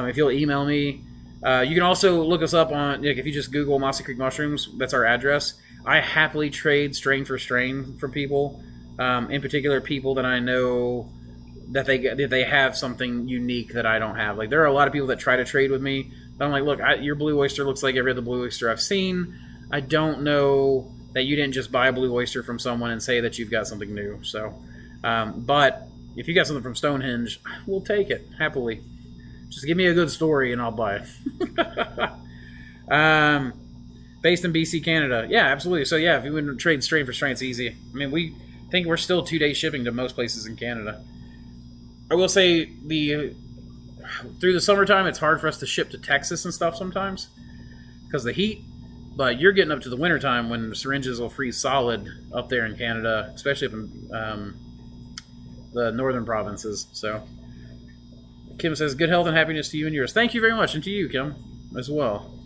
[SPEAKER 1] If you'll email me, you can also look us up on if you just Google Mossy Creek Mushrooms. That's our address. I happily trade strain for strain from people. In particular, people that I know that they have something unique that I don't have. Like, there are a lot of people that try to trade with me. But I'm like, look, your blue oyster looks like every other blue oyster I've seen. I don't know that you didn't just buy a blue oyster from someone and say that you've got something new. So, but if you got something from Stonehenge, we'll take it happily. Just give me a good story and I'll buy it. Based in BC, Canada. Yeah, absolutely. So yeah, if you would trade strain for strain, it's easy. I mean, we think we're still 2-day shipping to most places in Canada. I will say through the summertime, it's hard for us to ship to Texas and stuff sometimes because of the heat. But you're getting up to the wintertime when the syringes will freeze solid up there in Canada, especially up in the northern provinces. So Kim says, good health and happiness to you and yours. Thank you very much, and to you, Kim, as well.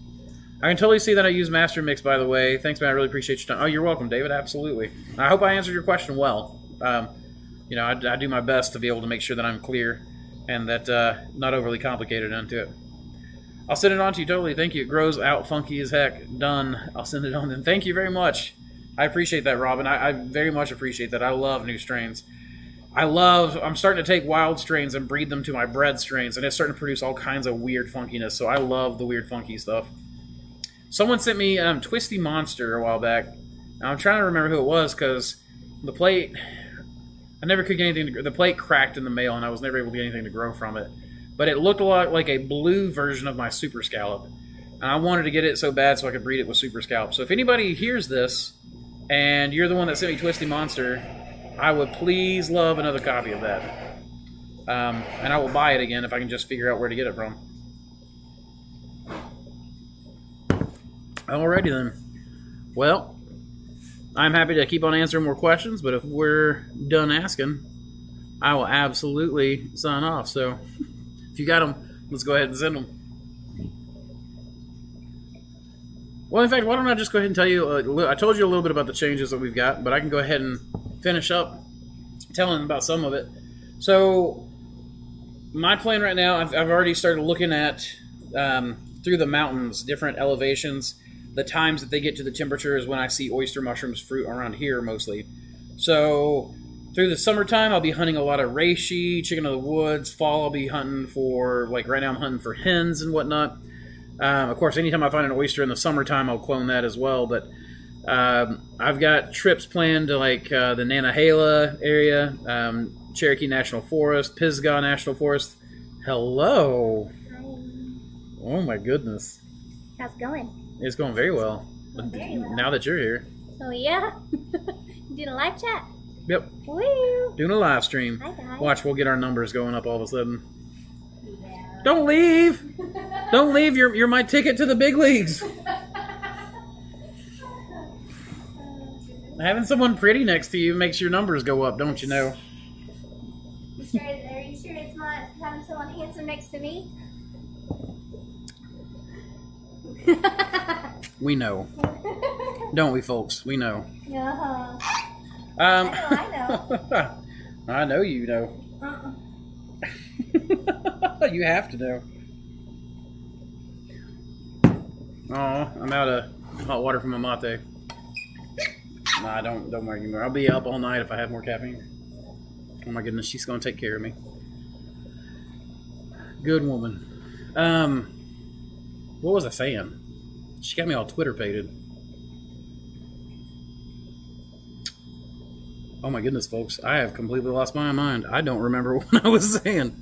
[SPEAKER 1] I can totally see that I use Master Mix, by the way. Thanks, man. I really appreciate your time. Oh, you're welcome, David. Absolutely. I hope I answered your question well. I do my best to be able to make sure that I'm clear and that not overly complicated into it. I'll send it on to you totally. Thank you. It grows out funky as heck. Done. I'll send it on then. Thank you very much. I appreciate that, Robin. I very much appreciate that. I love new strains. I'm starting to take wild strains and breed them to my bred strains, and it's starting to produce all kinds of weird funkiness, so I love the weird funky stuff. Someone sent me Twisty Monster a while back. Now, I'm trying to remember who it was, because the plate... I never could get anything to... The plate cracked in the mail, and I was never able to get anything to grow from it. But it looked a lot like a blue version of my Super Scallop. And I wanted to get it so bad so I could breed it with Super Scallop. So if anybody hears this, and you're the one that sent me Twisty Monster, I would please love another copy of that. And I will buy it again if I can just figure out where to get it from. Alrighty then. Well, I'm happy to keep on answering more questions, but if we're done asking, I will absolutely sign off. So, if you got them, let's go ahead and send them. Well, in fact, why don't I just go ahead and tell you, I told you a little bit about the changes that we've got, but I can go ahead and finish up telling about some of it. So, my plan right now, I've already started looking at, through the mountains, different elevations. The times that they get to the temperature is when I see oyster mushrooms fruit around here mostly. So through the summertime, I'll be hunting a lot of reishi, chicken of the woods. Fall, I'll be hunting for, like right now I'm hunting for hens and whatnot. Of course, anytime I find an oyster in the summertime, I'll clone that as well. But I've got trips planned to like the Nantahala area, Cherokee National Forest, Pisgah National Forest. Hello.
[SPEAKER 2] Hi.
[SPEAKER 1] Oh my goodness.
[SPEAKER 2] How's it going?
[SPEAKER 1] It's going very well.
[SPEAKER 2] Very well.
[SPEAKER 1] Now that you're here.
[SPEAKER 2] Oh, yeah? You doing a live chat?
[SPEAKER 1] Yep.
[SPEAKER 2] Woo!
[SPEAKER 1] Doing a live stream.
[SPEAKER 2] Hi, guys.
[SPEAKER 1] Watch, we'll get our numbers going up all of a sudden.
[SPEAKER 2] Yeah.
[SPEAKER 1] Don't leave! Don't leave! You're my ticket to the big leagues. Having someone pretty next to you makes your numbers go up, don't you know?
[SPEAKER 2] Are you sure it's not having someone handsome next to me?
[SPEAKER 1] We know. Don't we, folks? We know.
[SPEAKER 2] Uh-huh.
[SPEAKER 1] I
[SPEAKER 2] know.
[SPEAKER 1] I know you know. You have to know. Oh, I'm out of hot water from my mate. Nah, don't worry anymore. I'll be up all night if I have more caffeine. Oh my goodness, she's gonna take care of me. Good woman. What was I saying? She got me all Twitter-pated. Oh my goodness, folks. I have completely lost my mind. I don't remember what I was saying.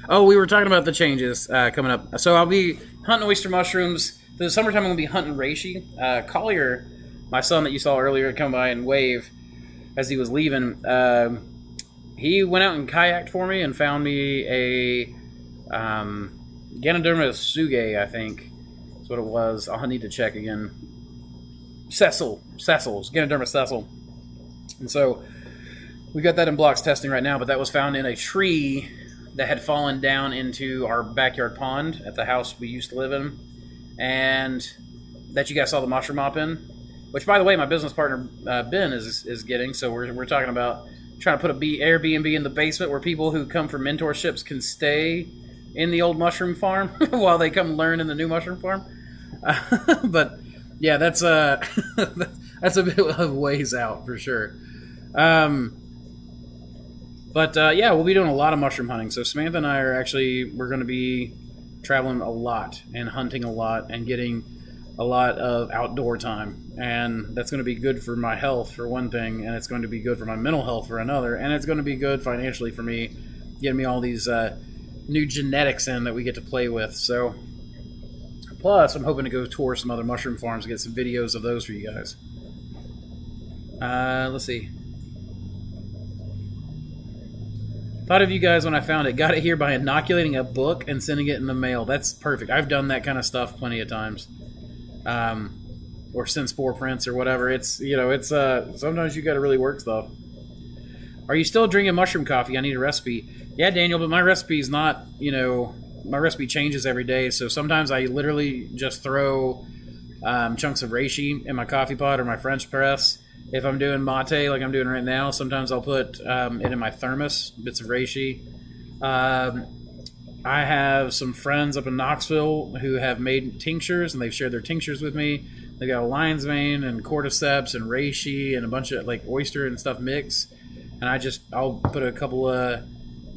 [SPEAKER 1] Oh, we were talking about the changes coming up. So I'll be hunting oyster mushrooms. For the summertime, I'm going to be hunting reishi. Collier, my son that you saw earlier come by and wave as he was leaving, he went out and kayaked for me and found me a Ganoderma suge, I think. That's what it was. I'll need to check again. Cecils. Ganoderma Cecil. And so we got that in blocks testing right now, but that was found in a tree that had fallen down into our backyard pond at the house we used to live in, and that you guys saw the mushroom mop in, which, by the way, my business partner Ben is getting. So we're talking about trying to put a Airbnb in the basement where people who come for mentorships can stay in the old mushroom farm while they come learn in the new mushroom farm. But yeah, that's that's a bit of ways out for sure. But yeah, we'll be doing a lot of mushroom hunting. So Samantha and I we're going to be traveling a lot and hunting a lot and getting a lot of outdoor time. And that's going to be good for my health for one thing, and it's going to be good for my mental health for another, and it's going to be good financially for me, getting me all these new genetics in that we get to play with. So plus, I'm hoping to go tour some other mushroom farms and get some videos of those for you guys. Let's see. Thought of you guys when I found it. Got it here by inoculating a book and sending it in the mail. That's perfect. I've done that kind of stuff plenty of times. Or send spore prints or whatever. It's sometimes you got to really work stuff. Are you still drinking mushroom coffee? I need a recipe. Yeah, Daniel, but my recipe's not, my recipe changes every day. So sometimes I literally just throw chunks of reishi in my coffee pot or my French press. If I'm doing mate like I'm doing right now, sometimes I'll put it in my thermos, bits of reishi. I have some friends up in Knoxville who have made tinctures, and they've shared their tinctures with me. They got a lion's mane and cordyceps and reishi and a bunch of like oyster and stuff mix. and I'll put a couple of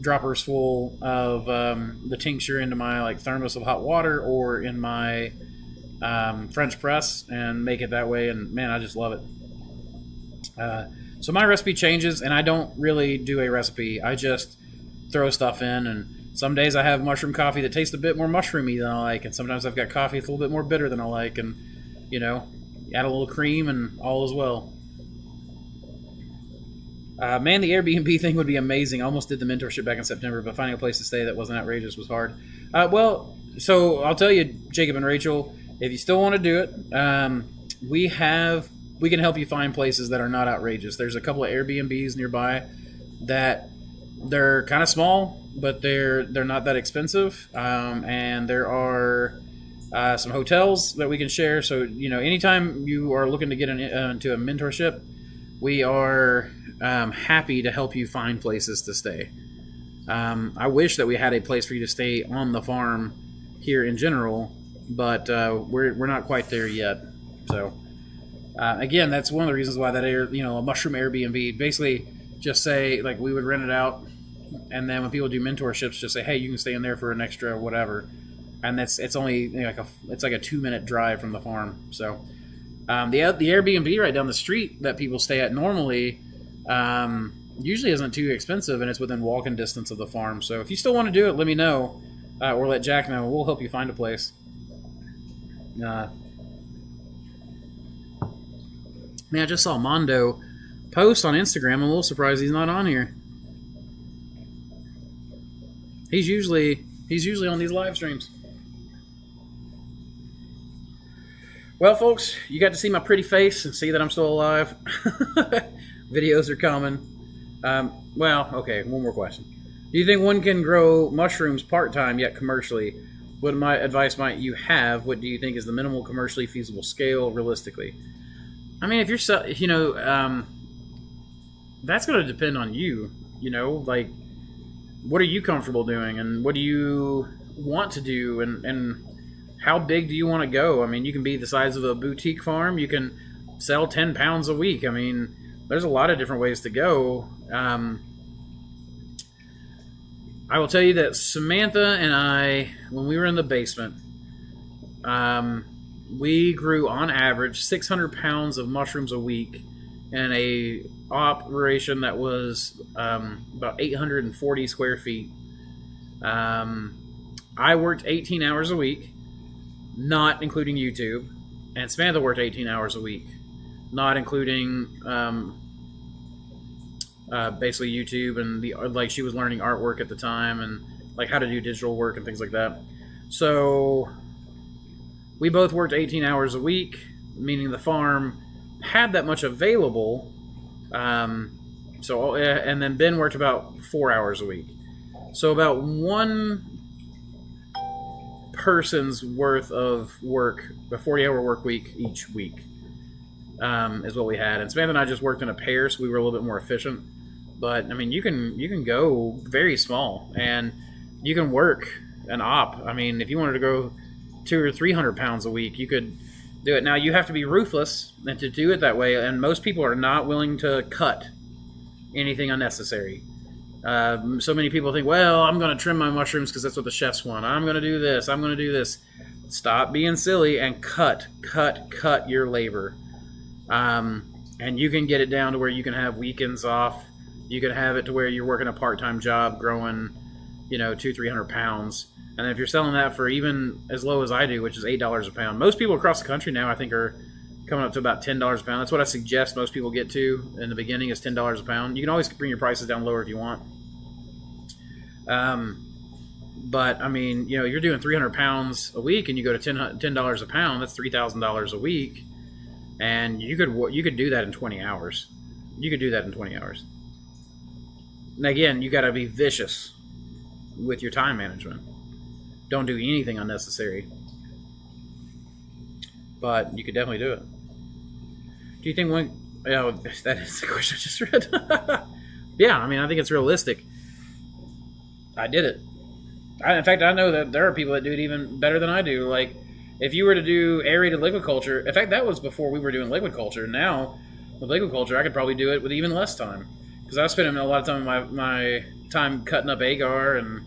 [SPEAKER 1] droppers full of the tincture into my like thermos of hot water or in my French press and make it that way, and man, I just love it. So my recipe changes, and I don't really do a recipe. I just throw stuff in, and some days I have mushroom coffee that tastes a bit more mushroomy than I like, and sometimes I've got coffee that's a little bit more bitter than I like, and add a little cream and all is well. Man, the Airbnb thing would be amazing. I almost did the mentorship back in September, but finding a place to stay that wasn't outrageous was hard. So I'll tell you, Jacob and Rachel, if you still want to do it, we can help you find places that are not outrageous. There's a couple of Airbnbs nearby that they're kind of small, but they're not that expensive. And there are some hotels that we can share. So, anytime you are looking to get into a mentorship, we are happy to help you find places to stay. I wish that we had a place for you to stay on the farm here in general, but we're not quite there yet. So, again, that's one of the reasons why that a mushroom Airbnb, basically just say, like, we would rent it out, and then when people do mentorships, just say, hey, you can stay in there for an extra whatever, and it's only like a 2-minute drive from the farm. So the Airbnb right down the street that people stay at normally usually isn't too expensive, and it's within walking distance of the farm. So if you still want to do it, let me know, or let Jack know. We'll help you find a place. Man, I just saw Mondo post on Instagram. I'm a little surprised he's not on here. He's usually on these live streams. Well, folks, you got to see my pretty face and see that I'm still alive. Videos are coming. Okay, one more question. Do you think one can grow mushrooms part-time yet commercially? What advice might you have? What do you think is the minimal commercially feasible scale realistically? I mean, if you're, that's going to depend on you. Like, what are you comfortable doing, and what do you want to do, and how big do you want to go? I mean, you can be the size of a boutique farm. You can sell 10 pounds a week. I mean, there's a lot of different ways to go. I will tell you that Samantha and I, when we were in the basement, we grew on average 600 pounds of mushrooms a week in a operation that was about 840 square feet. I worked 18 hours a week, not including YouTube, and Samantha worked 18 hours a week, not including basically YouTube and she was learning artwork at the time and like how to do digital work and things like that. So we both worked 18 hours a week, meaning the farm had that much available. And then Ben worked about 4 hours a week. So about one person's worth of work, a 40-hour work week each week, is what we had. And Samantha and I just worked in a pair, so we were a little bit more efficient. But I mean, you can go very small, and you can work an op. I mean, if you wanted to go 200 or 300 pounds a week, you could do it. Now you have to be ruthless and to do it that way, and most people are not willing to cut anything unnecessary. So many people think, well, I'm going to trim my mushrooms because that's what the chefs want. I'm going to do this. I'm going to do this. Stop being silly and cut your labor. And you can get it down to where you can have weekends off. You can have it to where you're working a part-time job growing, 200-300 pounds. And if you're selling that for even as low as I do, which is $8 a pound, most people across the country now I think are coming up to about $10 a pound. That's what I suggest most people get to in the beginning is $10 a pound. You can always bring your prices down lower if you want. But I mean, you're doing 300 pounds a week and you go to $10 a pound, that's $3,000 a week. And you could do that in 20 hours. You could do that in 20 hours. And again, you got to be vicious with your time management. Don't do anything unnecessary. But you could definitely do it. Do you think one... Oh, that is the question I just read. Yeah, I mean, I think it's realistic. I did it. In fact, I know that there are people that do it even better than I do. Like, if you were to do aerated liquid culture... In fact, that was before we were doing liquid culture. Now, with liquid culture, I could probably do it with even less time. because I was spending a lot of time my time cutting up agar and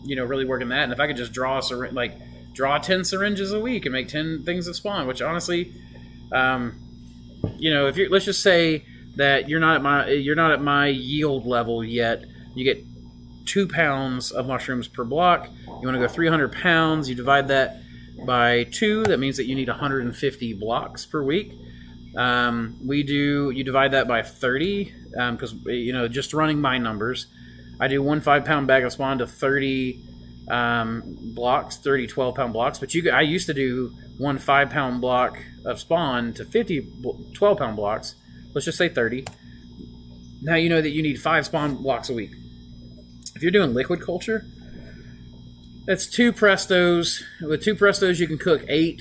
[SPEAKER 1] really working that. And if I could just draw draw 10 syringes a week and make 10 things of spawn, which honestly, if you're, let's just say that you're not at my yield level yet, you get 2 pounds of mushrooms per block. You want to go 300 pounds, you divide that by 2, that means that you need 150 blocks per week. You divide that by 30, because just running my numbers, I do 1 5-pound bag of spawn to 30 blocks, 30 12-pound blocks. But I used to do 1 5-pound block of spawn to 50 12-pound blocks. Let's just say 30. Now you know that you need 5 spawn blocks a week. If you're doing liquid culture, that's 2 Prestos. With 2 Prestos, you can cook 8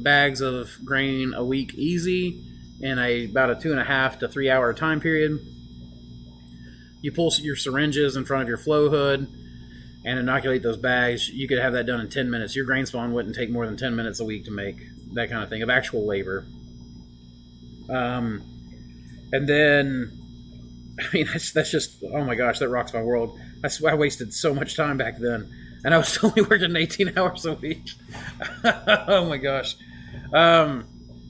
[SPEAKER 1] bags of grain a week easy in about a 2.5 to 3 hour time period. You pull your syringes in front of your flow hood and inoculate those bags. You could have that done in 10 minutes. Your grain spawn wouldn't take more than 10 minutes a week to make, that kind of thing, of actual labor. And then, that's just, oh my gosh, that rocks my world. I wasted so much time back then, and I was only working 18 hours a week. Oh my gosh.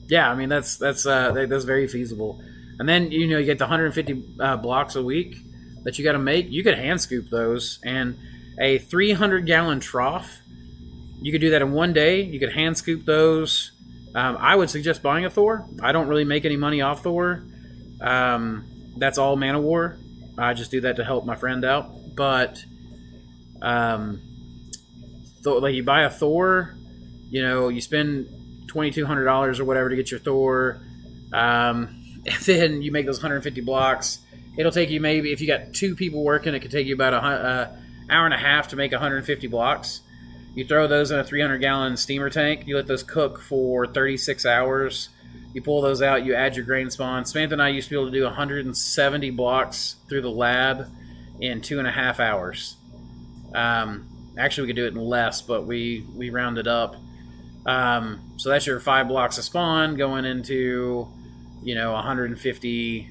[SPEAKER 1] That's very feasible. And then, you get the 150 blocks a week that you got to make. You could hand scoop those, and a 300-gallon trough, you could do that in one day. You could hand scoop those. I would suggest buying a Thor. I don't really make any money off Thor. That's all Man of War. I just do that to help my friend out. But you buy a Thor, you spend $2,200 or whatever to get your Thor, and then you make those 150 blocks. It'll take you, maybe if you got 2 people working, it could take you about an hour and a half to make 150 blocks. You throw those in a 300-gallon steamer tank. You let those cook for 36 hours. You pull those out. You add your grain spawn. Samantha and I used to be able to do 170 blocks through the lab in 2.5 hours. Actually, we could do it in less, but we rounded up. So that's your 5 blocks of spawn going into 150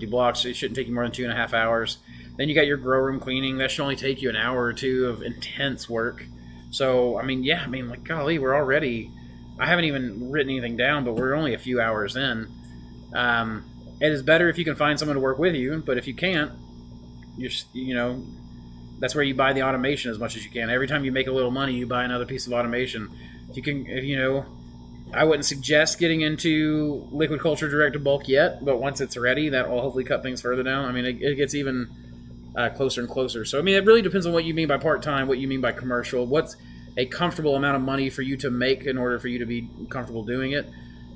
[SPEAKER 1] blocks. It shouldn't take you more than 2.5 hours. Then you got your grow room cleaning. That should only take you an hour or 2 of intense work. So, golly, we're already... I haven't even written anything down, but we're only a few hours in. It is better if you can find someone to work with you, but if you can't, that's where you buy the automation as much as you can. Every time you make a little money, you buy another piece of automation. I wouldn't suggest getting into liquid culture direct to bulk yet, but once it's ready, that will hopefully cut things further down. It gets even closer and closer. So, it really depends on what you mean by part-time, what you mean by commercial, what's a comfortable amount of money for you to make in order for you to be comfortable doing it.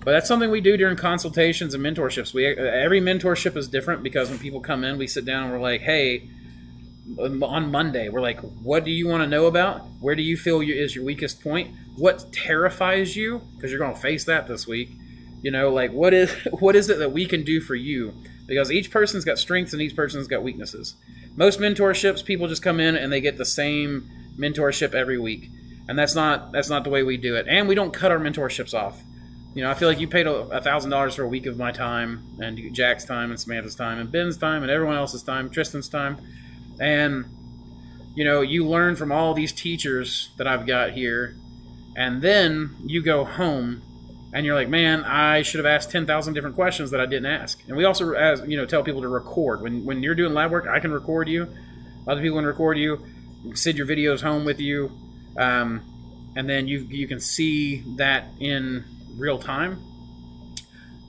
[SPEAKER 1] But that's something we do during consultations and mentorships. Every mentorship is different, because when people come in, we sit down and we're like, hey, on Monday, we're like, what do you want to know about? Where do you feel is your weakest point? What terrifies you? Because you're going to face that this week. What is it that we can do for you? Because each person's got strengths and each person's got weaknesses. Most mentorships, people just come in and they get the same mentorship every week. And that's not the way we do it. And we don't cut our mentorships off. I feel like you paid $1,000 for a week of my time, and Jack's time, and Samantha's time, and Ben's time, and everyone else's time, Tristan's time. And, you learn from all these teachers that I've got here. And then you go home and you're like, man, I should have asked 10,000 different questions that I didn't ask. And we also, tell people to record. When you're doing lab work, I can record you. Other people can record you, send your videos home with you. And then you can see that in real time.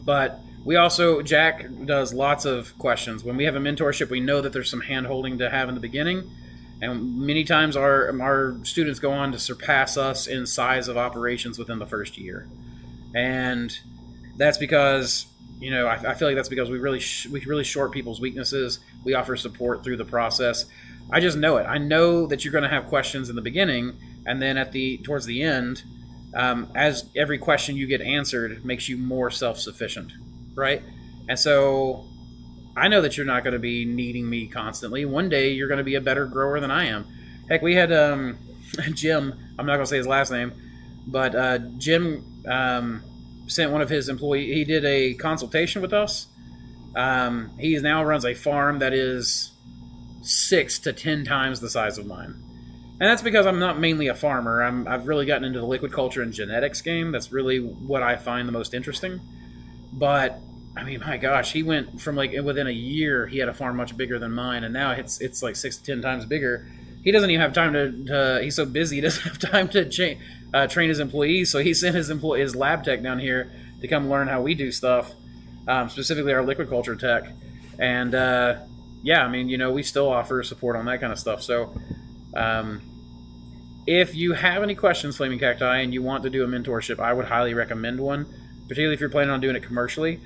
[SPEAKER 1] But we also, Jack does lots of questions. When we have a mentorship, we know that there's some hand-holding to have in the beginning. And many times our students go on to surpass us in size of operations within the first year. And that's because, I feel like that's because we really short people's weaknesses. We offer support through the process. I just know it. I know that you're going to have questions in the beginning, and then towards the end, as every question you get answered makes you more self-sufficient, right? And so I know that you're not going to be needing me constantly. One day you're going to be a better grower than I am. Heck, we had Jim. I'm not going to say his last name, but Jim sent one of his employees. He did a consultation with us, He now runs a farm that is 6 to 10 times the size of mine. And that's because I'm not mainly a farmer. I've really gotten into the liquid culture and genetics game. That's really what I find the most interesting. But, I mean, my gosh, he went from like within a year, he had a farm much bigger than mine, and now it's like 6 to 10 times bigger. He doesn't even have time to he's so busy, he doesn't have time to train his employees, so he sent his lab tech down here to come learn how we do stuff, specifically our liquid culture tech. And, yeah, I mean, you know, we still offer support on that kind of stuff. So, if you have any questions, Flaming Cacti, and you want to do a mentorship, I would highly recommend one, particularly if you're planning on doing it commercially.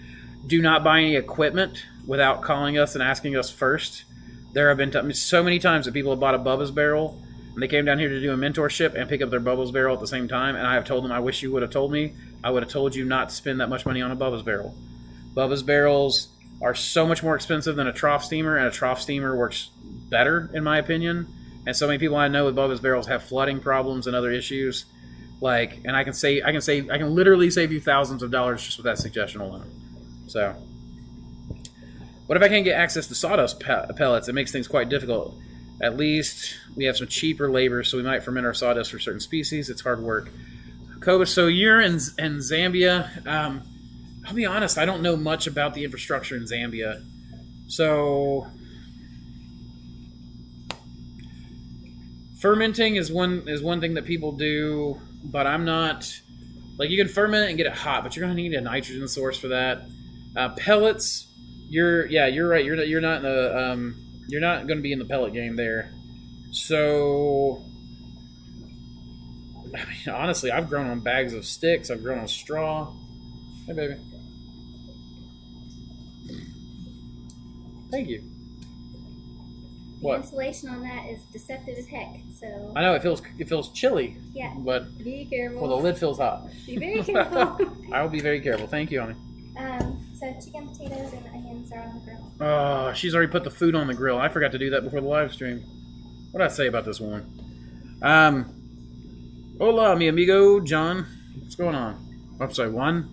[SPEAKER 1] Do not buy any equipment without calling us and asking us first. There have been so many times that people have bought a Bubba's barrel, and they came down here to do a mentorship and pick up their Bubba's barrel at the same time, and I have told them, I wish you would have told me. I would have told you not to spend that much money on a Bubba's barrel. Bubba's barrels are so much more expensive than a trough steamer, and a trough steamer works better, in my opinion. And so many people I know with Bubba's barrels have flooding problems and other issues. Like, and I can literally save you thousands of dollars just with that suggestion alone. So, what if I can't get access to sawdust pellets? It makes things quite difficult. At least we have some cheaper labor, so we might ferment our sawdust for certain species. It's hard work. Cobus, so you're in Zambia. I'll be honest, I don't know much about the infrastructure in Zambia. So, fermenting is one thing that people do, but I'm not. Like, you can ferment it and get it hot, but you're going to need a nitrogen source for that. Pellets, you're right. You're not in the you're not going to be in the pellet game there. So, I mean, honestly, I've grown on bags of sticks. I've grown on straw. Hey, baby. Thank you.
[SPEAKER 2] The
[SPEAKER 1] What?
[SPEAKER 2] insulation on that is deceptive as heck. So
[SPEAKER 1] I know it feels chilly.
[SPEAKER 2] yeah,
[SPEAKER 1] But
[SPEAKER 2] be careful.
[SPEAKER 1] well, the lid feels hot.
[SPEAKER 2] Be very careful.
[SPEAKER 1] I will be very careful. Thank you, honey.
[SPEAKER 2] So chicken, potatoes, and onions are on the grill.
[SPEAKER 1] Oh, she's already put the food on the grill. I forgot to do that before the live stream. What did I say about this woman? Hola, mi amigo, John. What's going on? I'm sorry, Juan.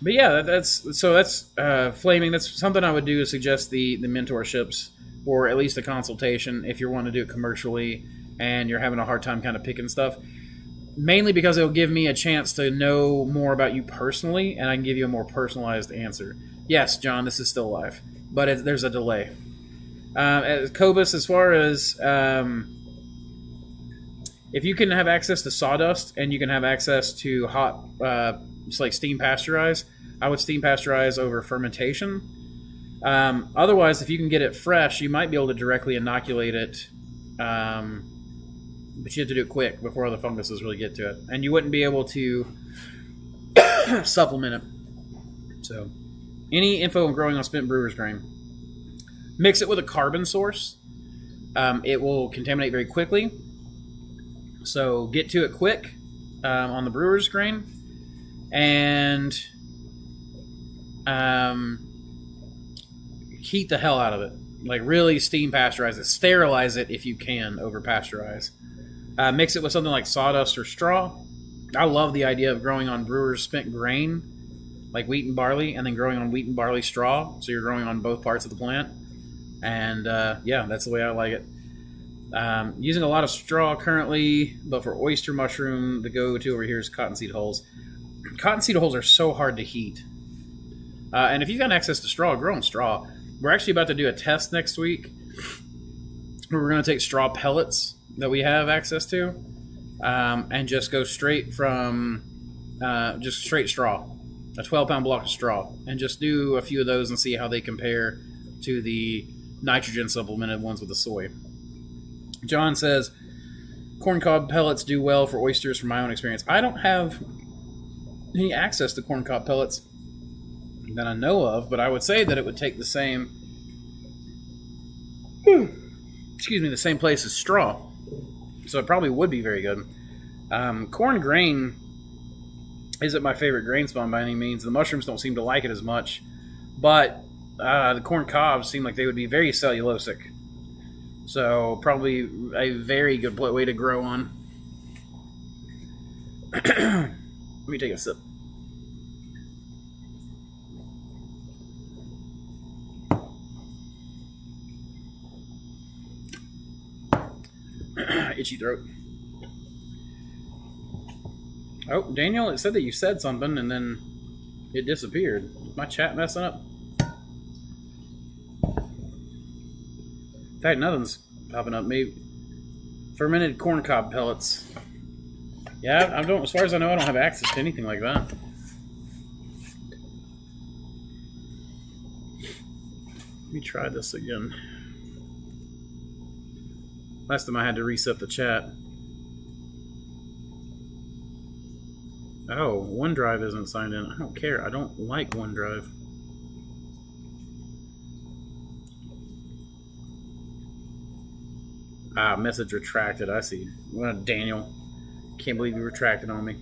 [SPEAKER 1] But yeah, that's flaming. That's something I would do to suggest the mentorships, or at least a consultation if you're wanting to do it commercially and you're having a hard time kind of picking stuff. Mainly because it'll give me a chance to know more about you personally, and I can give you a more personalized answer. Yes, John, this is still live, but there's a delay. Cobus, as far as if you can have access to sawdust and you can have access to hot, just like steam pasteurize, I would steam pasteurize over fermentation. Otherwise, if you can get it fresh, you might be able to directly inoculate it. But you have to do it quick before the funguses really get to it. And you wouldn't be able to supplement it. So, any info on growing on spent brewer's grain. Mix it with a carbon source. It will contaminate very quickly. So, get to it quick on the brewer's grain. And heat the hell out of it. Like, really steam pasteurize it. Sterilize it if you can over pasteurize. Mix it with something like sawdust or straw. I love the idea of growing on brewer's spent grain, like wheat and barley, and then growing on wheat and barley straw. So you're growing on both parts of the plant. And yeah, that's the way I like it. Using a lot of straw currently, but for oyster mushroom, the go-to over here is cottonseed hulls. Cottonseed hulls are so hard to heat. And if you've got access to straw, grow on straw. We're actually about to do a test next week where we're going to take straw pellets that we have access to, and just go straight from just straight straw, a 12-pound block of straw, and just do a few of those and see how they compare to the nitrogen supplemented ones with the soy. John says, corn cob pellets do well for oysters from my own experience. I don't have any access to corn cob pellets that I know of, but I would say that it would take the same the same place as straw. So it probably would be very good. Corn grain isn't my favorite grain spawn by any means. The mushrooms don't seem to like it as much. But the corn cobs seem like they would be very cellulosic. So probably a very good way to grow on. Let me take a sip. itchy throat. Oh, Daniel, it said that you said something and then it disappeared. Is my chat messing up? In fact, nothing's popping up. Maybe fermented corn cob pellets. Yeah, I don't. As far as I know, I don't have access to anything like that. Let me try this again. Last time I had to reset the chat. Oh, OneDrive isn't signed in. I don't care. I don't like OneDrive. Ah, message retracted. I see. Well, Daniel. Can't believe you retracted on me.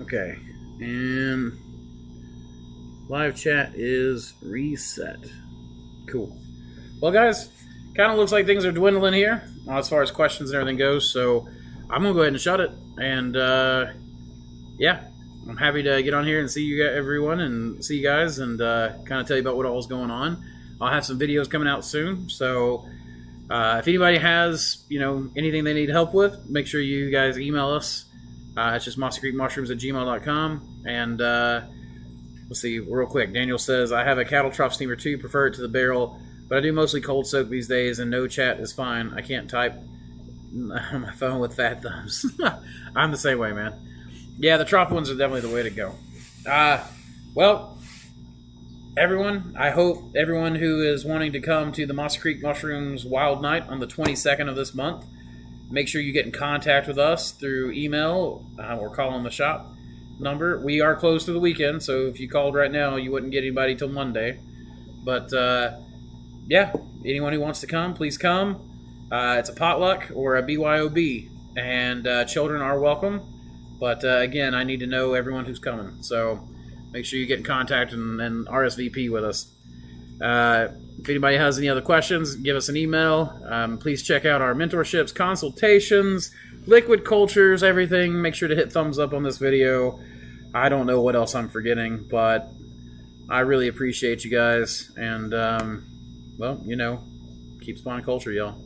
[SPEAKER 1] Okay. And live chat is reset. Cool. Well, guys, kind of looks like things are dwindling here as far as questions and everything goes, so I'm going to go ahead and shut it. And, yeah, I'm happy to get on here and see you guys, everyone, and see you guys and kind of tell you about what all's going on. I'll have some videos coming out soon, so if anybody has, anything they need help with, make sure you guys email us. It's just mosscreekmushrooms@gmail.com. And let's see, real quick. Daniel says, I have a cattle trough steamer too, prefer it to the barrel, but I do mostly cold soak these days, and no chat is fine. I can't type on my phone with fat thumbs. I'm the same way, man. Yeah, the trough ones are definitely the way to go. Well, everyone, I hope everyone who is wanting to come to the Moss Creek Mushrooms Wild Night on the 22nd of this month, make sure you get in contact with us through email or call on the shop number. We are closed through the weekend, so if you called right now, you wouldn't get anybody till Monday. But, yeah, anyone who wants to come, please come. It's a potluck or a BYOB, and children are welcome. But, again, I need to know everyone who's coming, so make sure you get in contact and RSVP with us. If anybody has any other questions, give us an email. Please check out our mentorships, consultations, liquid cultures, everything. Make sure to hit thumbs up on this video. I don't know what else I'm forgetting, but I really appreciate you guys. And, well, keep spawning culture, y'all.